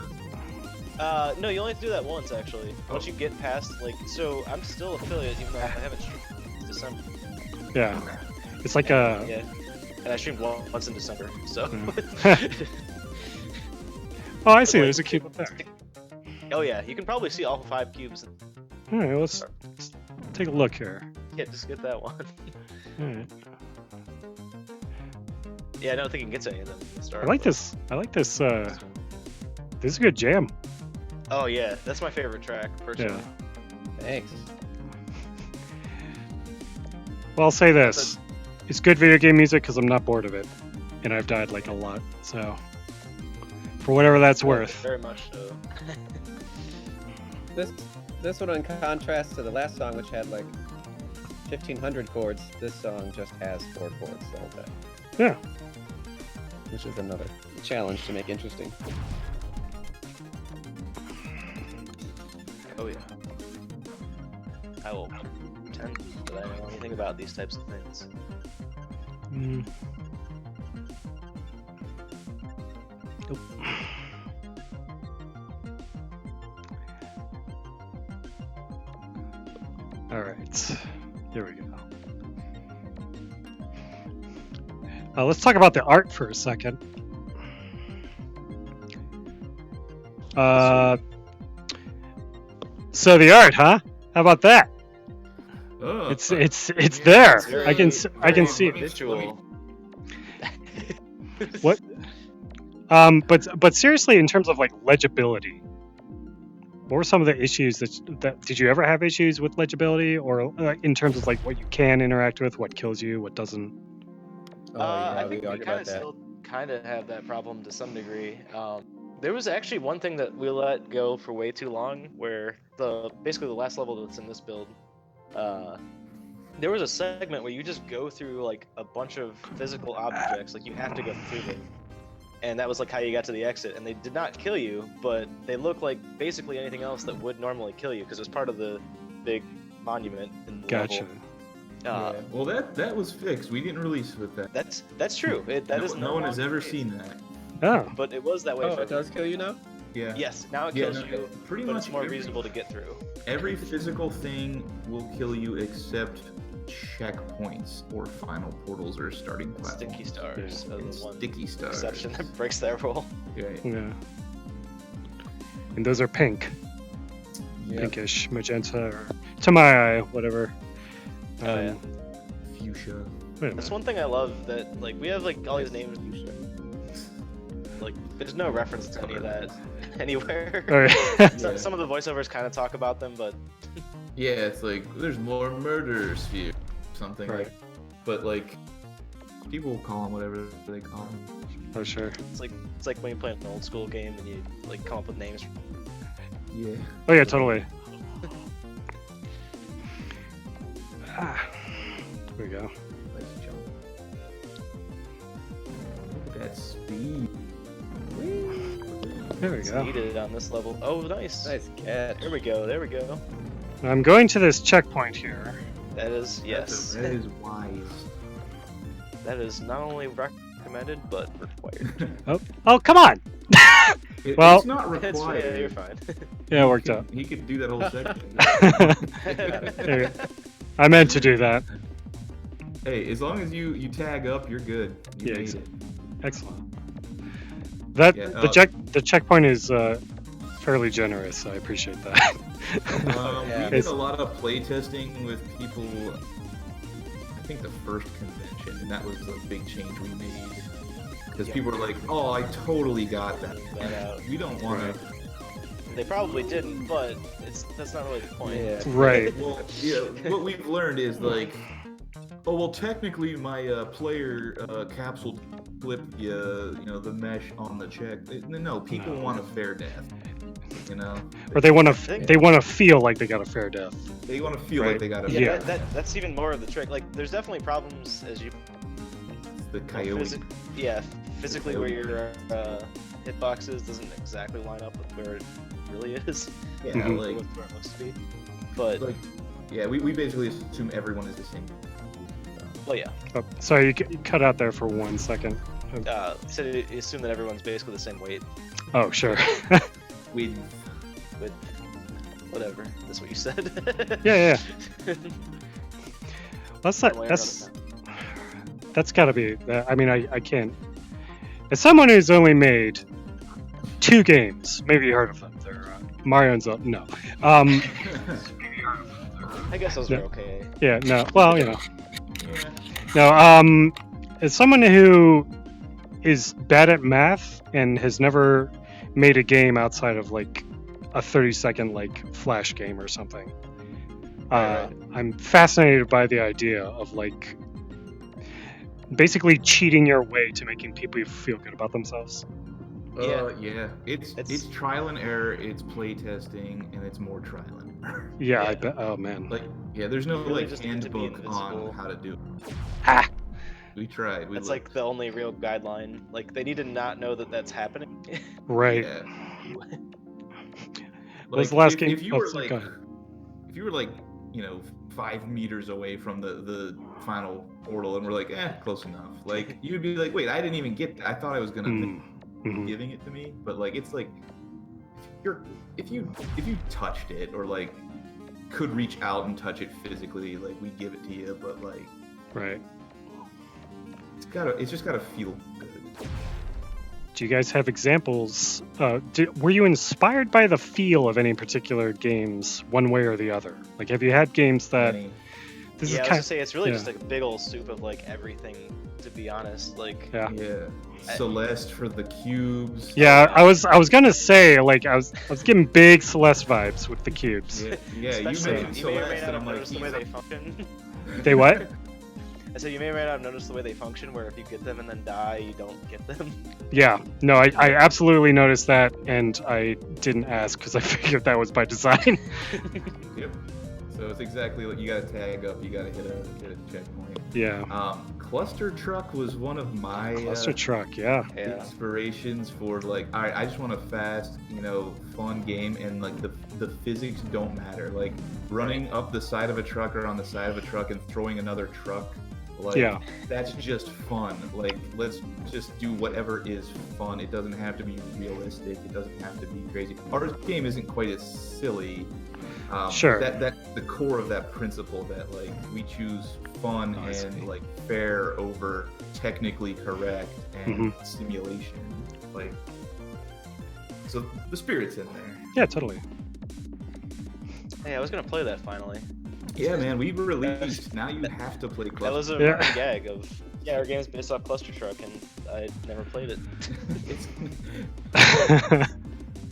No, you only have to do that once actually. Once you get past like, so I'm still affiliate even though I haven't streamed since December. Yeah. It's like a. Yeah, and I streamed once in December. So. Oh, I see. Like- There's a cube up there. Oh yeah, you can probably see all 5 cubes. All right, let's take a look here. Yeah, just get that one. All right. Yeah, I don't think you can get to any of them. At the start, I like but- this. I like this. This is a good jam. Oh yeah, that's my favorite track personally. Yeah. Thanks. Well, I'll say this: it's good video game music because I'm not bored of it, and I've died like a lot. So, for whatever that's worth. Very much so. This one, in contrast to the last song, which had like 1,500 chords, this song just has 4 chords the whole time. Yeah. Which is another challenge to make interesting. Oh yeah. I will pretend that I know anything about these types of things. Mm. Nope. All right. Here we go. Let's talk about the art for a second. So the art, huh? How about that? Oh, It's yeah, there. very- I can see it. Visual. What? But seriously, in terms of like legibility, what were some of the issues that did you ever have issues with legibility, or in terms of like what you can interact with, what kills you, what doesn't? Oh, yeah, I we think we argued kind about of that. still kind of have that problem to some degree. There was actually one thing that we let go for way too long, where basically the last level that's in this build, there was a segment where you just go through like a bunch of physical objects, like you have to go through them, and that was like how you got to the exit. And they did not kill you, but they look like basically anything else that would normally kill you because it was part of the big monument in the Gotcha. level. Uh, Yeah. Well, that was fixed. We didn't release with that. That's true. That is no one has longer ever the case. seen that. Oh, But it was that way. Oh, for it does kill you now? Yeah. Yes, now it Yeah, kills no, you, pretty but much it's more every- reasonable to get through. Every physical thing will kill you except checkpoints or final portals or starting platforms. Sticky stars are And the one sticky stars. exception that breaks that rule. Yeah. yeah. And those are pink, Yeah. pinkish, magenta, or to my eye, whatever. Oh, yeah. Fuchsia. Wait a That's minute. one thing I love that like we have like all these names. Like there's no reference to any of that anywhere. All right. So, some of the voiceovers kind of talk about them, but Yeah, it's like there's more murder sphere, something. Right. Like, but like people call them whatever they call them. Oh sure. it's like when you play an old school game and you like come up with names. Yeah. Oh yeah, totally. Ah, there we go. Let's jump. Look at that speed. There we It's go. needed on this level. Oh, nice. Nice catch. There we go. There we go. I'm going to this checkpoint here. That is yes. That is wise. That is not only recommended recommended, but required. Oh, come on. Well- it's not It's, yeah, required. you're fine. Yeah, it worked out. He could do that whole section. There you go. I meant to do that. Hey, as long as you tag up, you're good. You Yeah, made exactly. it. Excellent. That Yeah, the checkpoint is fairly generous. I appreciate that. Yeah. We did a lot of play testing with people. I think the first convention, and that was the big change we made. Because people were like, "Oh, I totally got that." And we don't want to. They probably didn't, but that's not really the point. Yeah. Right. Well, yeah. What we've learned is like, oh well, technically my player capsule clipped the mesh on the check. No, people want a fair death. You know, Or they want to feel like they got a fair death. they want to feel Right. like they got a Yeah. That's even more of the trick. Like, there's definitely problems as you the coyote. physically where your hitboxes doesn't exactly line up with where it really is. Yeah, Mhm. like, With where it looks to be. But yeah, we basically assume everyone is the same. well, yeah. Oh, sorry, you cut out there for 1 second. So you assume that everyone's basically the same weight. Oh, sure. With Whatever. That's what you said. Yeah. That's One way or that's another. that's got to be. I mean, I can't. As someone who's only made 2 games, maybe you heard of them. They're Mario and Zelda. No. I guess those Yeah. are okay. Yeah. No. Well, yeah. No. As someone who is bad at math and has never made a game outside of like a 30-second like flash game or something, Right. I'm fascinated by the idea of like basically cheating your way to making people feel good about themselves. Yeah. It's trial and error. It's play testing, and it's more trial and error. Yeah, I Yeah. bet. Oh man. Like, yeah, there's no Really like just need to be handbook on invincible. how to do it. Ah. We tried. We That's looked. like the only real guideline. Like, they need to not know that that's happening. Right. Yeah. What was the last game? If you Oh, were sorry, like, go ahead. if you were like, 5 meters away from the final portal, and we're like, close enough. Like, you'd be like, wait, I didn't even get that. I thought I was gonna miss Mhm. giving it to me, but like, it's like, if you touched it or like could reach out and touch it physically, like we give it to you, but like Right. it's just gotta feel good. Do you guys have examples? Were you inspired by the feel of any particular games, one way or the other? Like, have you had games that Any- this Yeah, I is was kind gonna say, it's really yeah. just like a big old soup of like everything, to be honest. Like, Yeah. Yeah, Celeste for the cubes. Yeah, I was gonna say like I was getting big Celeste vibes with the cubes. Yeah, you especially, mentioned you may or may Celeste, not and have I'm like, noticed the way they function. They what? I said you may or may not have noticed the way they function, where if you get them and then die, you don't get them. Yeah, no, I absolutely noticed that, and I didn't ask because I figured that was by design. Yep. So it's exactly like you gotta tag up, you gotta hit a checkpoint. Yeah, Cluster Truck was one of my Cluster Truck. Yeah, Yeah. inspirations for like, all right, I just want a fast, fun game, and like the physics don't matter. Like running up the side of a truck or on the side of a truck and throwing another truck, like Yeah. that's just fun. Like, let's just do whatever is fun. It doesn't have to be realistic. It doesn't have to be crazy. Our game isn't quite as silly. Sure. That's the core of that principle, that like we choose fun I see. and like fair over technically correct and Mm-hmm. simulation. Like, so the spirit's in there. yeah, totally. Hey, I was gonna play that finally. Yeah, man, we released. Now you have to play That Cluster. was a Yeah. running gag of, our game's based off Cluster Truck, and I never played it.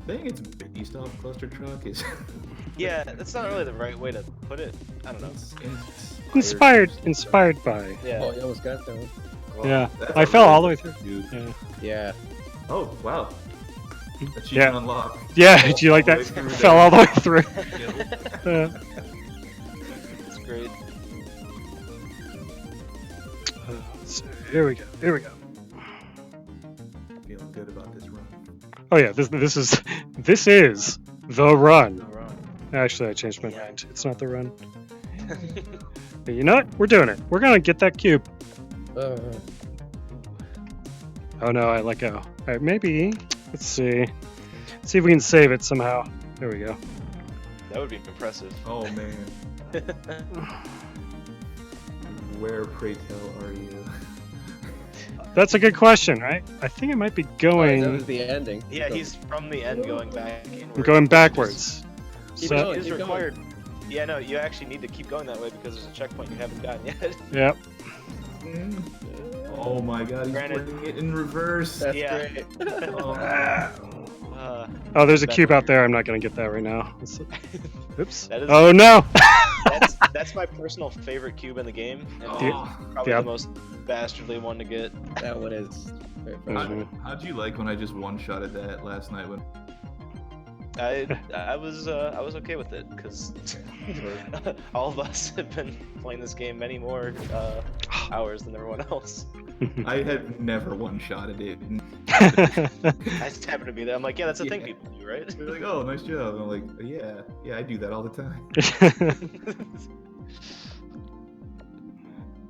Saying it's based off Cluster Truck is Yeah, that's not really the right way to put it. I don't know. Inspired by. Yeah. Oh, you almost got that one. Well, Yeah, that's I a fell really all the way good through. dude. Yeah. Yeah. Oh wow. Achievement Yeah. unlocked. Yeah, do you like All that? the way through Fell there. all the way through. It's great. So here we go. Feeling good about this run. Oh yeah, this is the run. No wrong. Actually, I changed my mind. It's not the run. But you know what? We're doing it. We're gonna get that cube. Oh no, I let go. All right, maybe. Let's see. See if we can save it somehow. There we go. That would be impressive. Oh man. Where, pray tell, are you? That's a good question, right? I think it might be That going. was the ending. Yeah, So- he's from the end going back. I'm inward. going backwards. Keep So, going. It is Keep going. required. Yeah, no, you actually need to keep going that way because there's a checkpoint you haven't gotten yet. yep. Oh my god, he's Granted. putting it in reverse. That's Yeah. great. Oh, there's a That- cube out there. I'm not gonna get that right now. Oops. That is- Oh no! That's my personal favorite cube in the game, and Oh. probably Yeah. the most dastardly one to get. That one is very Mhm. frustrating. How'd you like when I just one-shotted that last night? When I was okay with it because all of us have been playing this game many more hours than everyone else. I had never one-shotted it, and I just happened to be there. I'm like, yeah, that's a thing Yeah. people do, right? they're like, "Oh, nice job." And I'm like, "Yeah, I do that all the time."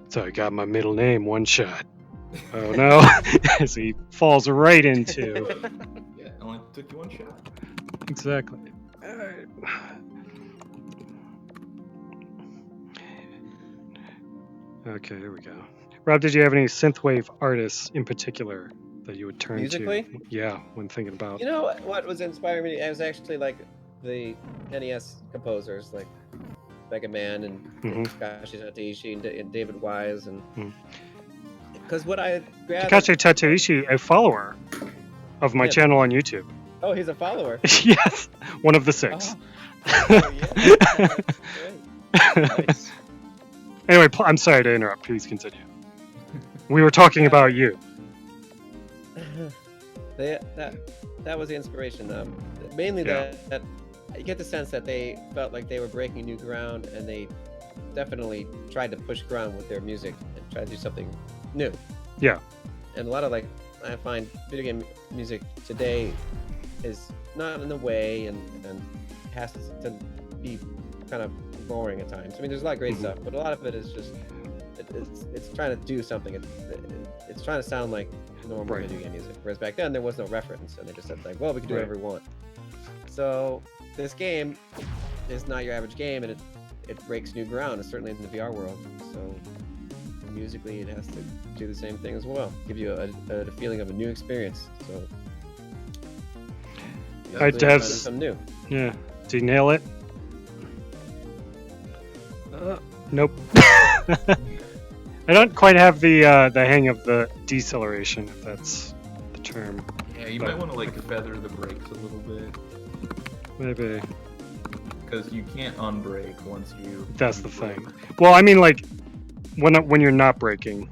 So I got my middle name, One Shot. Oh no! As he falls right into. Yeah, it only took you one shot. Exactly. Alright. Okay, here we go. Rob, did you have any synthwave artists in particular that you would turn Musically? to? Yeah, when thinking about. You know what was inspiring me? I was actually like the NES composers, like Mega Man and Mhm. Takashi Tateishi and David Wise, and Mhm. because what I gathered. Takashi Tateishi, a follower of my Yeah. channel on YouTube. Oh, he's a follower. Yes, one of the 6. Oh, yeah. That's great. Nice. Anyway, I'm sorry to interrupt. Please continue. We were talking about you. That was the inspiration. Mainly Yeah. that you get the sense that they felt like they were breaking new ground, and they definitely tried to push ground with their music and try to do something new. Yeah. And a lot of I find video game music today is not in the way and has to be kind of boring at times. I mean, there's a lot of great Mhm. stuff, but a lot of it is just it's trying to do something. It's trying to sound like normal Right. video game music. Whereas back then there was no reference, and they just said like, well, we can do Right. whatever we want. So this game is not your average game, and it breaks new ground, and certainly in the VR world. So musically, it has to do the same thing as well. Give you a feeling of a new experience. So Alright, basically, I'm trying to do devs. something new. Yeah. Did you nail it? Nope. I don't quite have the hang of the deceleration, if that's the term. Yeah, you But- might want to like feather the brakes a little bit Maybe because you can't unbrake once you. that's the thing. Well, I mean, like when you're not braking.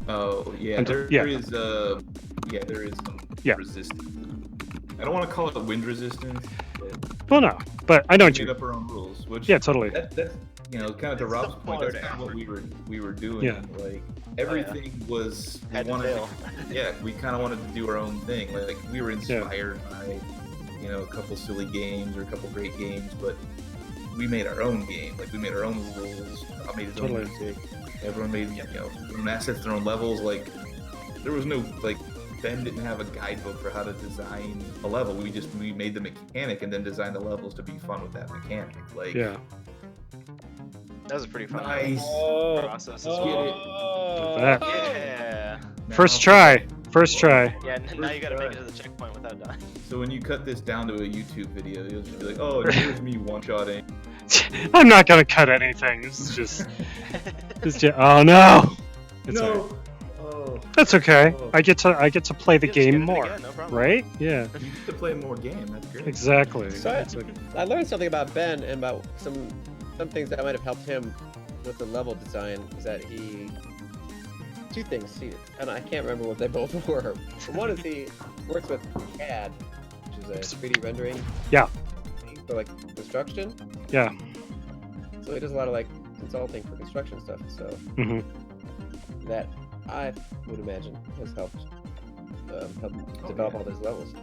Oh yeah, And- there yeah. is there is some Yeah. resistance. I don't want to call it wind resistance, but Well, no, but I know we what made you. up our own rules. Which Yeah, totally. that's kind of to It's Rob's the point. That's polar kind of what we were doing. Yeah. Like everything was we Had to wanted fail. yeah, we kind of wanted to do our own thing. Like we were inspired by a couple silly games or a couple great games, but we made our own game. Like we made our own rules. I made his Totally. own music. Everyone made their own assets, their own levels. Like there was no like Ben didn't have a guidebook for how to design a level. We made the mechanic and then designed the levels to be fun with that mechanic. Like Yeah. That was a pretty fun Nice. process as well. Oh, That- Yeah. First now- try. First try. Yeah, now you gotta make it to the checkpoint without dying. So when you cut this down to a YouTube video, you'll just be like, "Oh, here's me one-shotting." I'm not gonna cut anything. This is just. Oh no. It's all right. No. Oh. That's okay. Oh. I get to play the Yeah, just get game it more, again, no problem. right? Yeah. You get to play more game. That's great. Exactly. So It's like- I learned something about Ben and about some things that might have helped him with the level design. Is that two things. And I can't remember what they both were. One is he works with CAD, which is a 3D rendering. Yeah. For like construction. Yeah. So he does a lot of like consulting for construction stuff. So Mhm. that I would imagine has helped develop all those levels.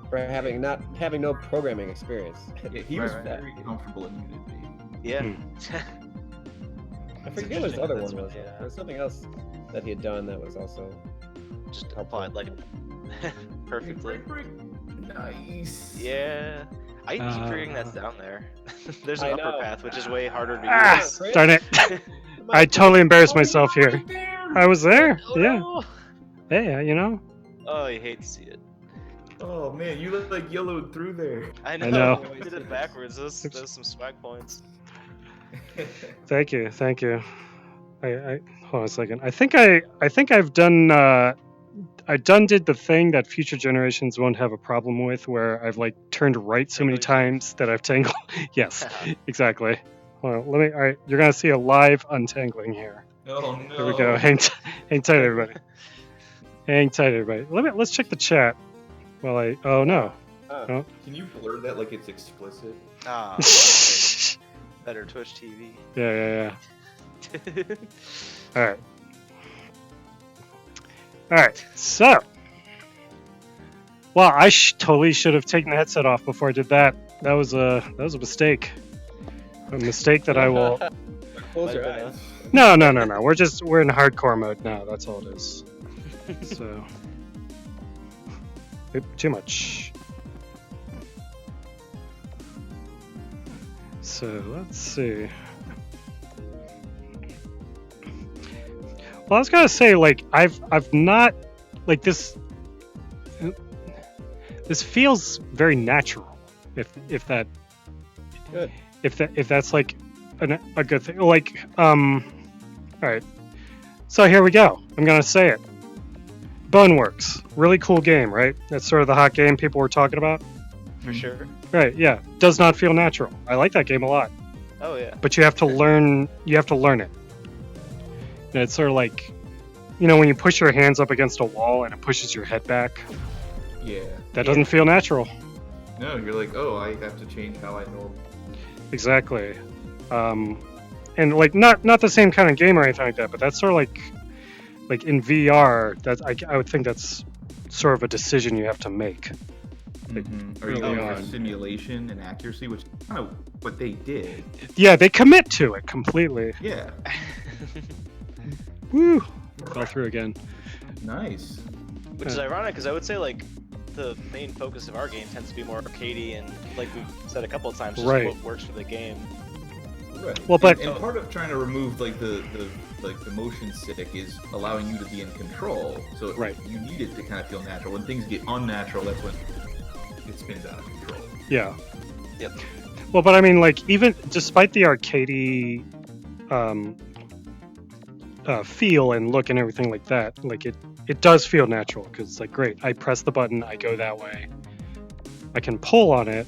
For having no programming experience. Yeah, he was Right. very comfortable in Unity. Yeah. Hmm. I It's forget what his interesting other that's one was. what- yeah. There was something else. that he had done that was also Just helpful. applied like perfectly. Break. Nice. Yeah. I keep forgetting that's down there. There's an I upper know. path, which is way harder to Ah, use. Chris. darn it! I totally embarrassed myself here. I was there. Oh, Yeah. no. Hey, you know. Oh, you hate to see it. Oh man, you look like yellowed through there. I know. know. I did it backwards. Those some swag points. Thank you. I hold on a second. I think I've done. I did the thing that future generations won't have a problem with, where I've like turned right so many Tangle times that I've tangled. Yes, exactly. Hold on, let me. All right, you're gonna see a live untangling here. Oh no. Here we go. Hang tight, everybody. Hang tight, everybody. Let's check the chat. While I. Oh no. Oh. Can you blur that like it's explicit? Ah, better Twitch TV. Yeah. All right. So, well, I totally should have taken the headset off before I did that. That was a mistake. A mistake that I will. Close your Might have eyes. been No. We're in hardcore mode now. That's all it is. So, oop, too much. So let's see. Well, I was gonna say, like, I've not, like, this feels very natural. If that Good. if that's like a good thing. Like, all right. So here we go. I'm gonna say it. Boneworks, really cool game, right? That's sort of the hot game people were talking about. For sure. Right? Yeah. Does not feel natural. I like that game a lot, Oh yeah. but you have to learn. You have to learn it. And it's sort of like, when you push your hands up against a wall and it pushes your head back. Yeah. That doesn't feel natural. No, you're like, oh, I have to change how I know. Exactly. And like not the same kind of game or anything like that, but that's sort of like in VR. That I would think that's sort of a decision you have to make. Are you early going for on. simulation and accuracy, which is kind of what they did? Yeah, they commit to it completely. Yeah. Woo! Fell through again. Nice. Which is ironic because I would say like the main focus of our game tends to be more arcadey and like we've said a couple of times, just Right. what works for the game. Right. Well, but- and part of trying to remove like the motion sick is allowing you to be in control. So Right. you need it to kind of feel natural. When things get unnatural, that's when it spins out of control. Yeah. Yep. Well, but I mean, like, even despite the arcadey feel and look and everything like that, like it does feel natural because it's like, great, I press the button, I go that way, I can pull on it.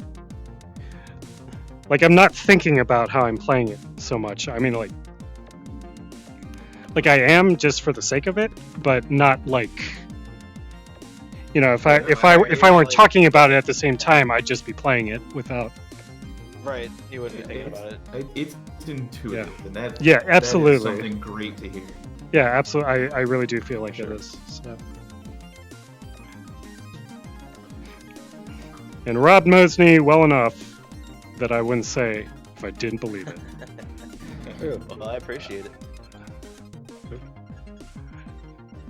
Like, I'm not thinking about how I'm playing it so much. I mean, like I am just for the sake of it, but not like, if I weren't talking about it at the same time, I'd just be playing it without. Right. You wouldn't be thinking about it. It's intuitive, and that Yeah, that absolutely. is something great to hear. Yeah, absolutely. I really do feel like Sure. it is. So. And Rob knows me well enough that I wouldn't say if I didn't believe it. True. Well, I appreciate it.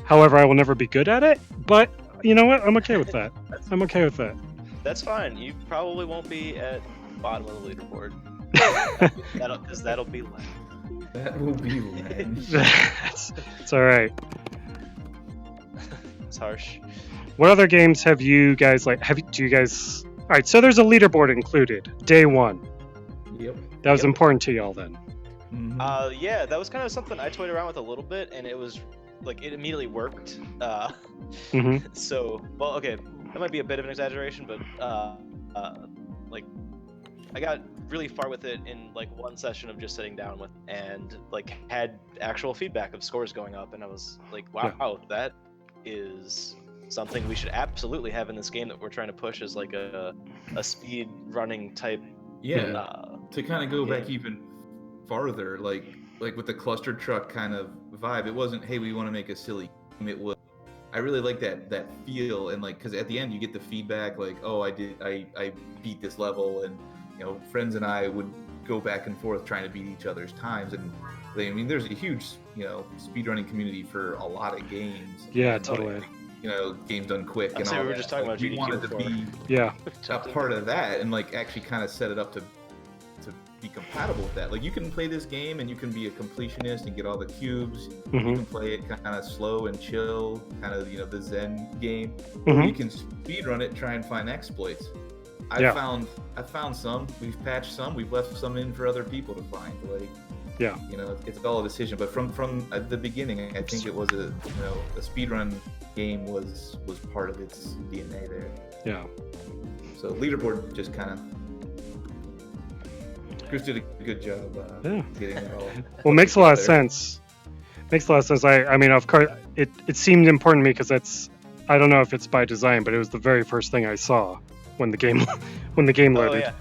However, I will never be good at it, but you know what? I'm okay with that. I'm okay with that. That's fine. You probably won't be at the bottom of the leaderboard. That'll be left. That will be land. It's all right. It's harsh. What other games have you guys like? Do you guys? All right, so there's a leaderboard included. Day one. Yep. That was Yep. important to y'all then. Mhm. Yeah, that was kind of something I toyed around with a little bit, and it was like it immediately worked. hmm So, well, okay, that might be a bit of an exaggeration, but like I got really far with it in like one session of just sitting down with and like had actual feedback of scores going up, and I was like, wow, that is something we should absolutely have in this game that we're trying to push as like a speed running type. Yeah. To kind of go back Yeah. even farther, like with the cluster truck kind of vibe, it wasn't, hey, we want to make a silly game. It was, I really like that feel, and like, because at the end you get the feedback, like, oh, I beat this level, and friends and I would go back and forth trying to beat each other's times. And I mean, there's a huge, speedrunning community for a lot of games. Yeah, totally. Games done quick. I'd say we were just talking about we GDQ wanted before. to be Yeah. a part of that and like actually kind of set it up to be compatible with that. Like you can play this game and you can be a completionist and get all the cubes. You can play it kind of slow and chill, kind of the Zen game. Or you can speedrun it and try and find exploits. I found some. We've patched some. We've left some in for other people to find. Like, it's all a decision. But from the beginning, I think it was a speedrun game was part of its DNA there. Yeah. So leaderboard just kind of. Chris did a good job getting it all. Well, makes a lot of sense. Makes a lot of sense. I mean, of course, it seemed important to me because I don't know if it's by design, but it was the very first thing I saw when the game loaded. Oh yeah,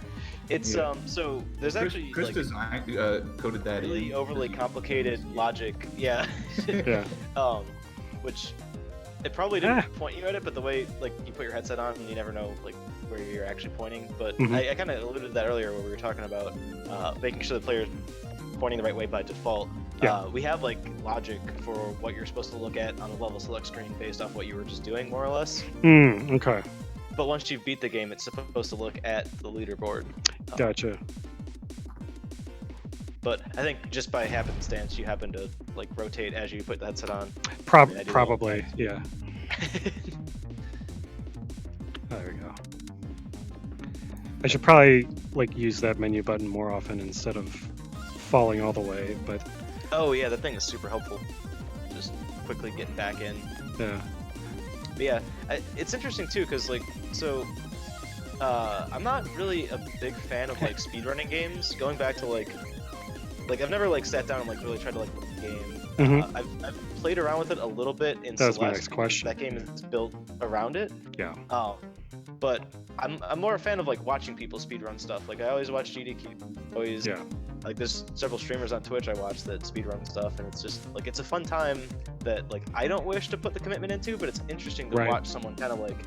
it's so there's actually Chris designed coded that really in. overly complicated logic. Yeah. Yeah. Which it probably didn't point you at it, but the way like you put your headset on, you never know like where you're actually pointing. But I kind of alluded to that earlier when we were talking about making sure the player's pointing the right way by default. Yeah. We have like logic for what you're supposed to look at on the level select screen based off what you were just doing, more or less. Okay. But once you've beat the game, it's supposed to look at the leaderboard. Gotcha. But I think just by happenstance, you happen to like rotate as you put the headset on. Probably, yeah. There we go. I should probably like use that menu button more often instead of falling all the way, but oh yeah, that thing is super helpful. Just quickly getting back in. Yeah. But yeah, it's interesting too, because like, so I'm not really a big fan of like speedrunning games. Going back to like I've never like sat down and like really tried to like look at the game. I've played around with it a little bit in That was Celeste. my next question. That game is built around it. Yeah. But I'm more a fan of like watching people speedrun stuff. Like I always watch GDQ. Like there's several streamers on Twitch I watch that speedrun stuff, and it's just like it's a fun time that like I don't wish to put the commitment into, but it's interesting to watch someone kind of like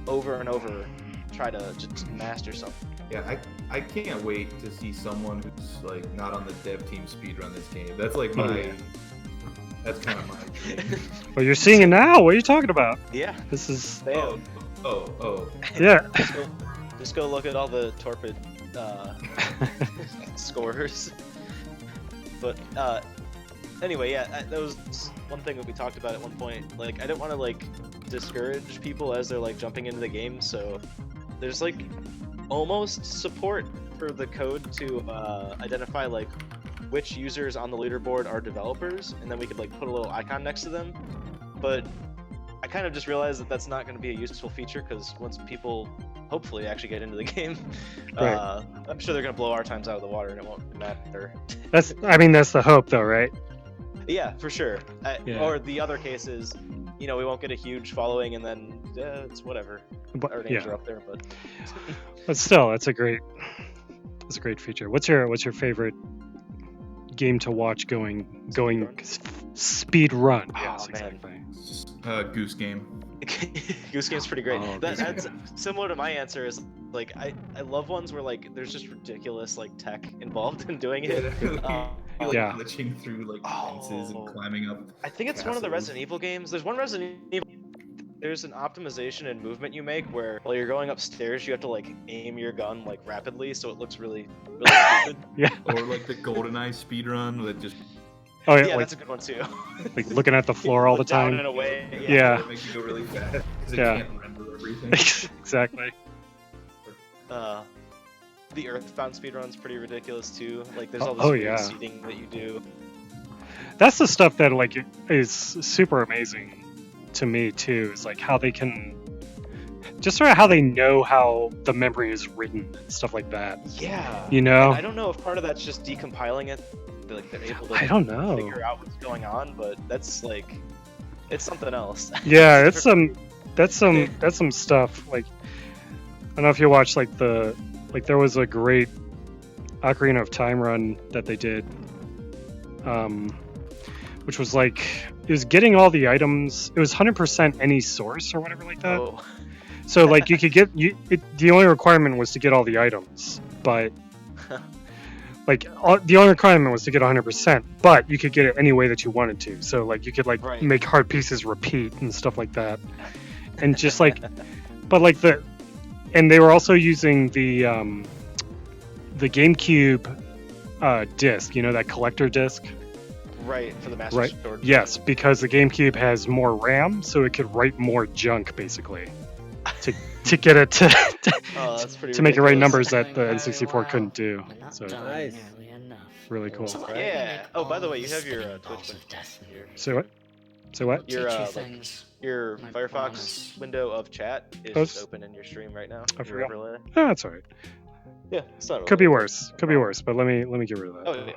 over and over try to just master something. Yeah, I can't wait to see someone who's like not on the dev team speedrun this game. That's like that's kind of my dream. Well, you're seeing it now. What are you talking about? Yeah. This is. Oh. Yeah. Just go look at all the torpid scores. But anyway, yeah, that was one thing that we talked about at one point. Like, I didn't want to like discourage people as they're like jumping into the game, so there's like almost support for the code to identify like which users on the leaderboard are developers, and then we could like put a little icon next to them. But I kind of just realized that that's not going to be a useful feature, because once people hopefully actually get into the game, I'm sure they're going to blow our times out of the water and it won't matter. That's the hope though, right? Yeah, for sure. Or the other case is, we won't get a huge following, and then it's whatever. Our names are up there, but but still, that's a great feature. What's your favorite game to watch going speed run? Yes, exactly. Goose Game. Goose Game's pretty great. Oh, That's similar to my answer. Is like I love ones where like there's just ridiculous like tech involved in doing it. Glitching through like fences and climbing up. I think it's one of the Resident Evil games. There's one Resident Evil. There's an optimization and movement you make where while you're going upstairs, you have to like aim your gun like rapidly, so it looks really stupid. Yeah. Or like the GoldenEye speedrun that just. Oh yeah, like, that's a good one too. Like looking at the floor all the time. Down and away. Yeah. It makes you go really fast because it can't render everything. Exactly. The Earthbound speedrun's pretty ridiculous too. Like there's all this seating that you do. That's the stuff that like is super amazing to me too. Is like how they can just sort of how they know how the memory is written and stuff like that. Yeah. And I don't know if part of that's just decompiling it. Like they're able to I don't know. figure out what's going on, but that's like it's something else. Yeah, that's some stuff. Like I don't know if you watched there was a great Ocarina of Time run that they did, which was like it was getting all the items. It was 100% any source or whatever like that. Oh. So like you could get the only requirement was to get all the items, but like the only requirement was to get 100%, but you could get it any way that you wanted to. So like you could like Right. make hard pieces repeat and stuff like that, and just like, but like and they were also using the GameCube disc, you know, that collector disc. Right, for the Master Right. Sword. Yes, because the GameCube has more RAM, so it could write more junk basically to get it to Oh, that's pretty to make the right ridiculous. numbers that the Doing N64 very couldn't do. well, but not So doing Nice. nearly enough. really cool. So why Right. don't you Yeah. make Oh, by the all way, you have your spinning Twitch balls of link death here. So what? So what? Your Teach you like things. your I Firefox promise. window of chat is Oh, just open in your stream right now. I Your forgot. overlay. Oh, that's all right. Yeah, it's not. Could be really- worse. Could be worse. But let me get rid of that. Oh yeah.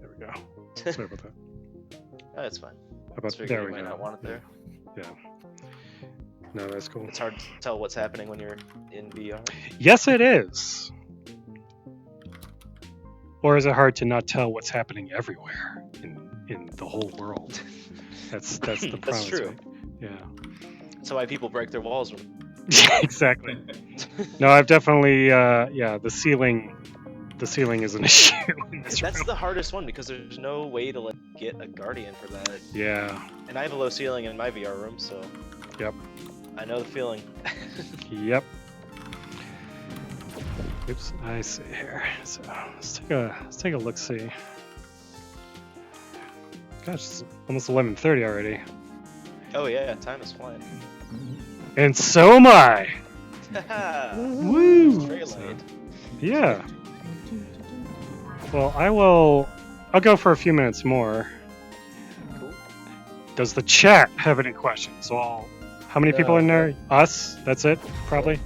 There we go. Sorry about that. That's fine. How I about figured there you we might go. not want it there. Yeah. No, that's cool. It's hard to tell what's happening when you're in VR. Yes, it is. Or is it hard to not tell what's happening everywhere in the whole world? That's the problem. That's true. Right? Yeah. That's why people break their walls. Exactly. No, I've definitely the ceiling is an issue in this That's room. the hardest one because there's no way to like get a guardian for that. Yeah. And I have a low ceiling in my VR room, so Yep. I know the feeling. Yep. Oops, I see here. So let's take a look see. Gosh, it's almost 11:30 already. Oh yeah, time is flying. And so am I. Woo! Straylight. Yeah. Well, I'll go for a few minutes more. Cool. Does the chat have any questions? How many people No. in there? Us? That's it, probably.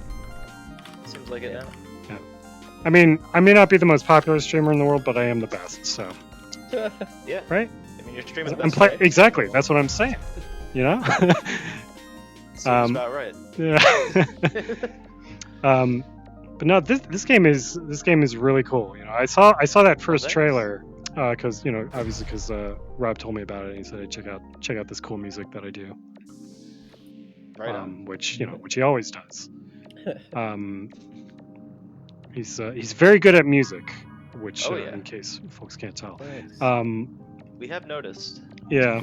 Seems like it now. I mean, I may not be the most popular streamer in the world, but I am the best. So, Yeah. right? I mean, you're streaming the I'm best, right? exactly. That's what I'm saying. You know? Seems about right. Yeah. But no, this game is really cool. You know, I saw that first thanks. trailer because obviously because Rob told me about it and he said, hey, check out this cool music that I do. Right on. Which he always does. He's very good at music, which Oh, yeah. in case folks can't tell. Nice. We have noticed. Yeah.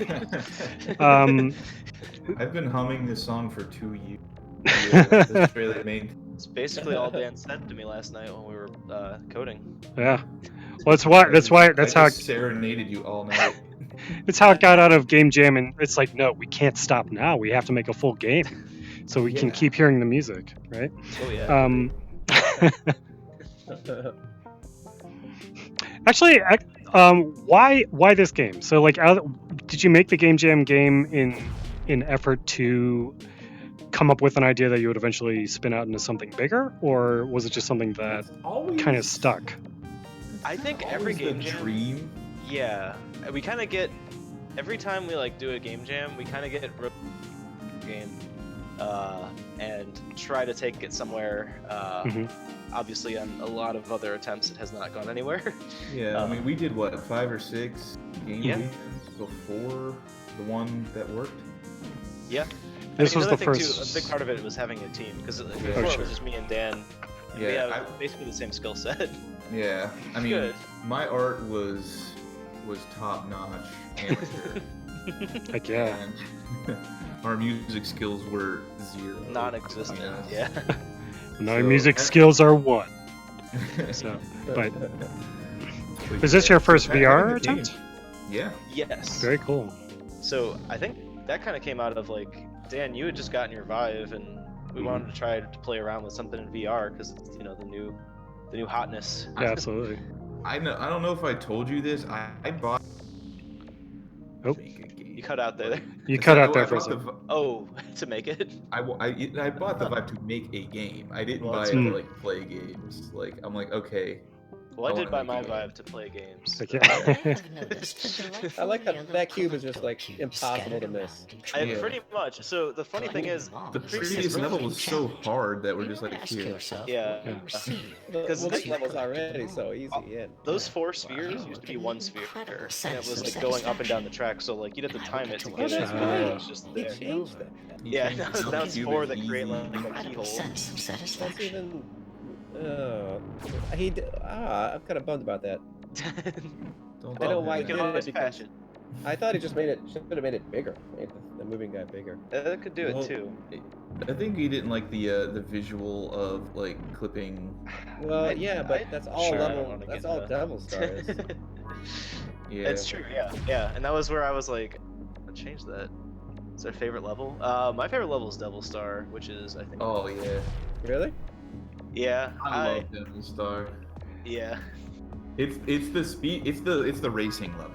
I've been humming this song for 2 years. The Straylight main. It's basically all Dan said to me last night when we were coding. Yeah. Well, that's I how just serenaded you all night. it's how it got out of Game Jam, and it's like, no, we can't stop now. We have to make a full game, so we can Yeah. keep hearing the music, right? Oh yeah. Actually, why this game? So, like, did you make the Game Jam game in effort to come up with an idea that you would eventually spin out into something bigger, or was it just something that kind of stuck? I think every Always game the jam. dream. Yeah, we kind of get every time we like do a game jam, we kind of get game and try to take it somewhere. Mhm. Obviously, on a lot of other attempts, it has not gone anywhere. Yeah, I mean, we did what 5 or 6 game Yeah. jams before the one that worked. Yeah. This was another the thing first. Too, a big part of it was having a team because before Oh, it sure. was just me and Dan. And we Yeah, have basically the same skill set. Yeah, I mean, Good. my art was top notch amateur, Heck yeah. and our music skills were 0. Non-existent. Yeah. Yeah. No, So- music skills are 1. So, but is this your first Having VR the game. attempt? Yeah. Yes. Very cool. So I think that kind of came out of like Dan, you had just gotten your Vive, and we Mhm. wanted to try to play around with something in VR because it's the new hotness. Yeah, absolutely. I don't know if I told you this. I bought. Oh. Make a game. You cut out there. You cut out I there for a bought the second. Oh, to make it. I bought the Vive to make a game. I didn't Well, buy that's it to good. like play games. Like I'm like, okay, Well, I I did buy wanna my make a game. Vive to play games. Okay. I like that cube is just like impossible to miss. Yeah. Pretty much. So the funny thing is, the previous level was so hard that we're just like, here. yeah, Because Well, this they- level's already so easy. Yeah. those 4 spheres used to be 1 sphere, and it was like going up and down the track. So like you'd have to time it to get it, that's but right. it was just He there. changed that. Yeah, You now, can now it's cube 4 it that create easy. like a keyhole. Sense of That's satisfaction. even. I'm kind of bummed about that. Don't I know tell why him he can did that. it always because patch it. I thought he just should have made it bigger. Made the moving guy bigger. That could do Well, it too. I think he didn't like the visual of like clipping. Well, yeah, but that's all Sure. level. That's all Devil Star is. Yeah. It's true, yeah. And that was where I was like, I'll change that. It's our favorite level. My favorite level is Devil Star, which is I think. Oh yeah. Really? Yeah. I love Devil Star. Yeah. It's the speed. It's the racing level.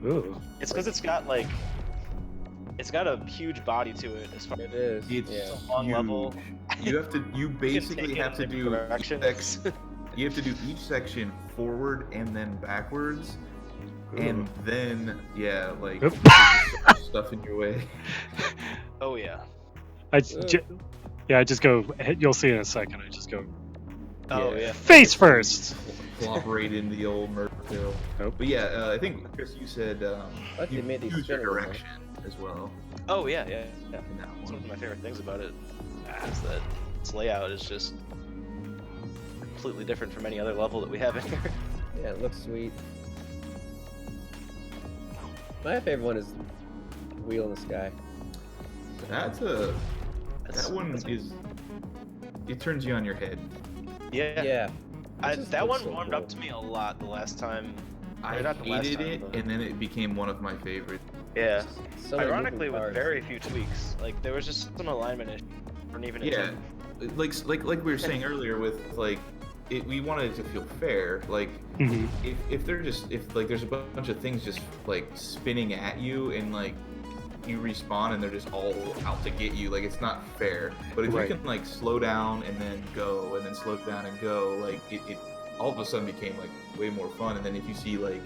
Ooh. It's because it's got a huge body to it as far It is. It's yeah. a long level. You basically take it have to in do directions. you have to do each section forward and then backwards, and then like Oop. there's so much stuff in your way. Oh yeah. I just go. You'll see in a second. I just go Oh Yeah. yeah. face first. Flop right in the old Murphill. Nope. But yeah, I think Chris, you said But they you made these choose your spinners, huh? direction as well Oh yeah. in that That's one one. of my favorite things about it. Is that its layout is just completely different from any other level that we have in here. Yeah, it looks sweet. My favorite one is Wheel in the Sky. That one is. It turns you on your head. Yeah. Yeah. It just That looks one so warmed cool. up to me a lot the last time. I not the last hated time, it, but- and then it became one of my favorites. Yeah. So many Ironically, moving with parts. very few tweaks. Like there was just some alignment issues, or even Yeah, like we were saying earlier with like, we wanted it to feel fair. Like Mhm. if there's a bunch of things just like spinning at you and like you respawn and they're just all out to get you, like it's not fair. But if Right. you can like slow down and then go and then slow down and go, like it all of a sudden became like way more fun. And then if you see like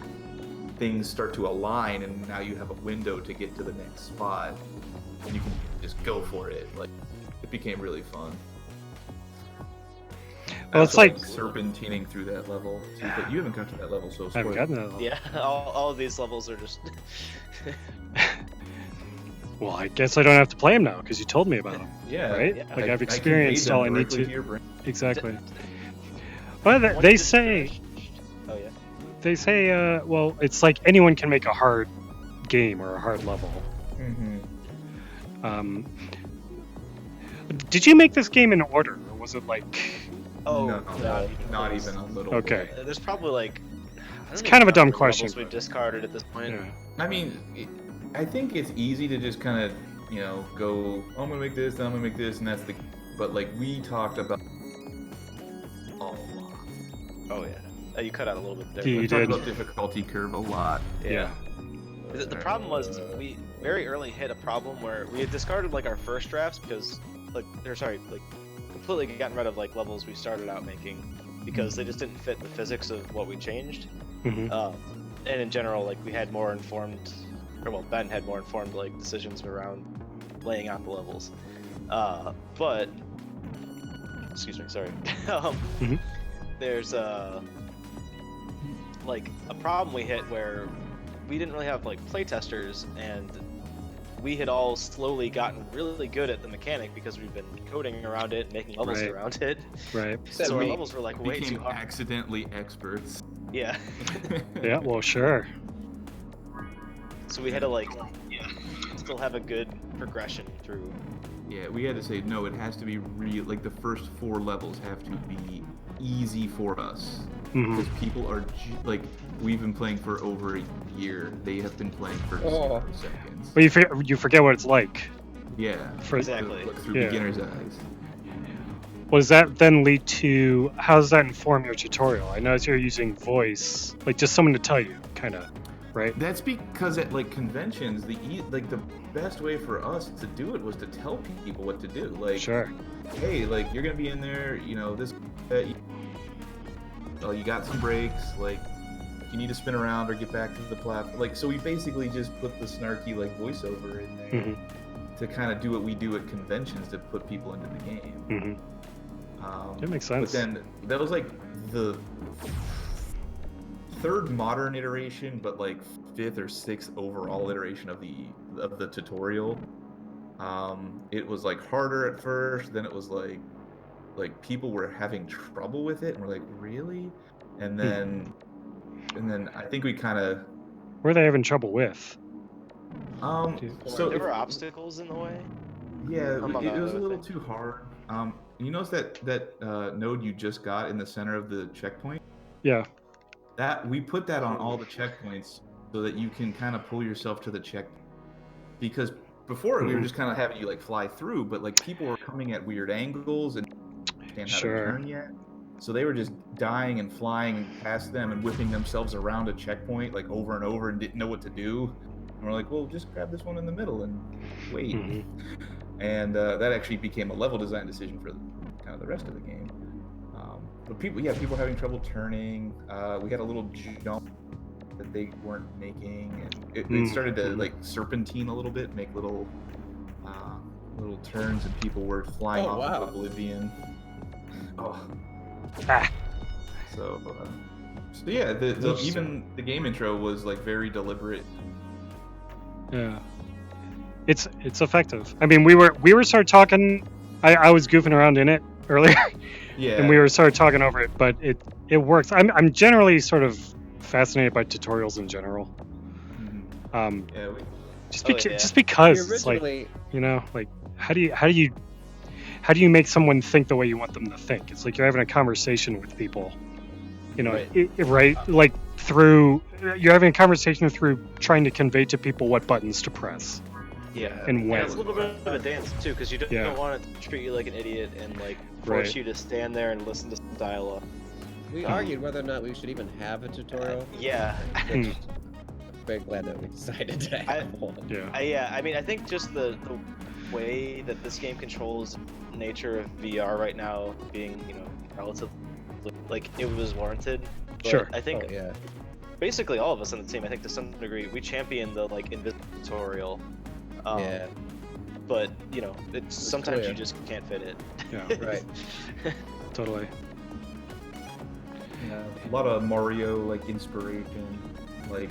things start to align and now you have a window to get to the next spot and you can just go for it, like it became really fun. Well, it's I also like- serpentining through that level too, but you haven't come to that level, so I haven't spoil- gotten that. Level. Yeah. All of these levels are just. Well, I guess I don't have to play them now because you told me about them, Yeah, right? yeah. Like I- I've I experienced conveyed them all I need directly to. your brain. Exactly. Well, Once they you say finish- Oh yeah. they say well, it's like anyone can make a hard game or a hard level. Did you make this game in order, or was it like? Oh, No, not close. even a little. Okay. There's probably like. It's kind of a dumb question, We've but- discarded at this point. Yeah. I mean, I think it's easy to just kind of, go, oh, I'm gonna make this, then I'm gonna make this, and that's the. But like we talked about a lot. Oh yeah. You cut out a little bit there. You We but- talked did. about difficulty curve a lot. Yeah. The problem was we very early hit a problem where we had discarded like our first drafts because completely gotten rid of like levels we started out making because they just didn't fit the physics of what we changed. Mhm. And in general, like we had more informed, Ben had more informed like decisions around laying out the levels. But excuse me, sorry. Mhm. There's like a problem we hit where we didn't really have like playtesters, and we had all slowly gotten really good at the mechanic because we've been coding around it, and making levels Right. around it. Right. So our we levels were like way Became too hard. accidentally experts. Yeah. Yeah. Well, sure. So we had to like still have a good progression through. Yeah, we had to say no. It has to be real. Like the first 4 levels have to be easy for us Mhm. because people are like we've been playing for over a year. They have been playing for 0 seconds. But you forget what it's like. Yeah, For- Exactly. Look through Yeah. beginner's eyes. Well, does that then lead to how does that inform your tutorial? I know you're using voice, like just someone to tell you, kind of, right? That's because at like conventions, the best way for us to do it was to tell people what to do. Like, Sure. hey, like you're gonna be in there, this. You got some breaks, like you need to spin around or get back to the platform. Like, so we basically just put the snarky like voiceover in there Mhm. to kind of do what we do at conventions to put people into the game. Mhm. That makes sense. But then that was like the 3rd modern iteration, but like 5th or 6th overall iteration of the tutorial. It was like harder at first. Then it was like people were having trouble with it, and we're like, really? And then and then I think we kind of What are they having trouble with? so There were obstacles in the way. yeah, Among it was a other little things. too hard. You notice that node you just got in the center of the checkpoint? Yeah. That we put that on all the checkpoints so that you can kind of pull yourself to the checkpoint. Because before we were just kind of having you like fly through, but like people were coming at weird angles and didn't understand how to turn yet. So they were just dying and flying past them and whipping themselves around a checkpoint like over and over and didn't know what to do. And we're like, well, just grab this one in the middle and wait. And that actually became a level design decision for kind of the rest of the game. But people were having trouble turning. We had a little jump that they weren't making, and it started to like serpentine a little bit, make little turns, and people were flying off of oblivion. So yeah, even the game intro was like very deliberate. Yeah. It's effective. I mean, we were started talking. I was goofing around in it earlier. Yeah. And we were started talking over it, but it works. I'm generally sort of fascinated by tutorials in general. Just because it's like, you know, like how do you make someone think the way you want them to think? It's like you're having a conversation with people, you know, right? Like you're having a conversation through trying to convey to people what buttons to press. Yeah, and when. It's a little bit of a dance too, because you don't want it to treat you like an idiot and like force you to stand there and listen to some dialogue. We argued whether or not we should even have a tutorial. Yeah. I'm very glad that we decided to have one. I mean, I think just the way that this game controls nature of VR right now, being relatively like it was warranted. But I think basically all of us on the team, I think to some degree, we champion the like tutorial. But it's sometimes you just can't fit it. Yeah, right. Totally. Yeah, a lot of Mario like inspiration. Like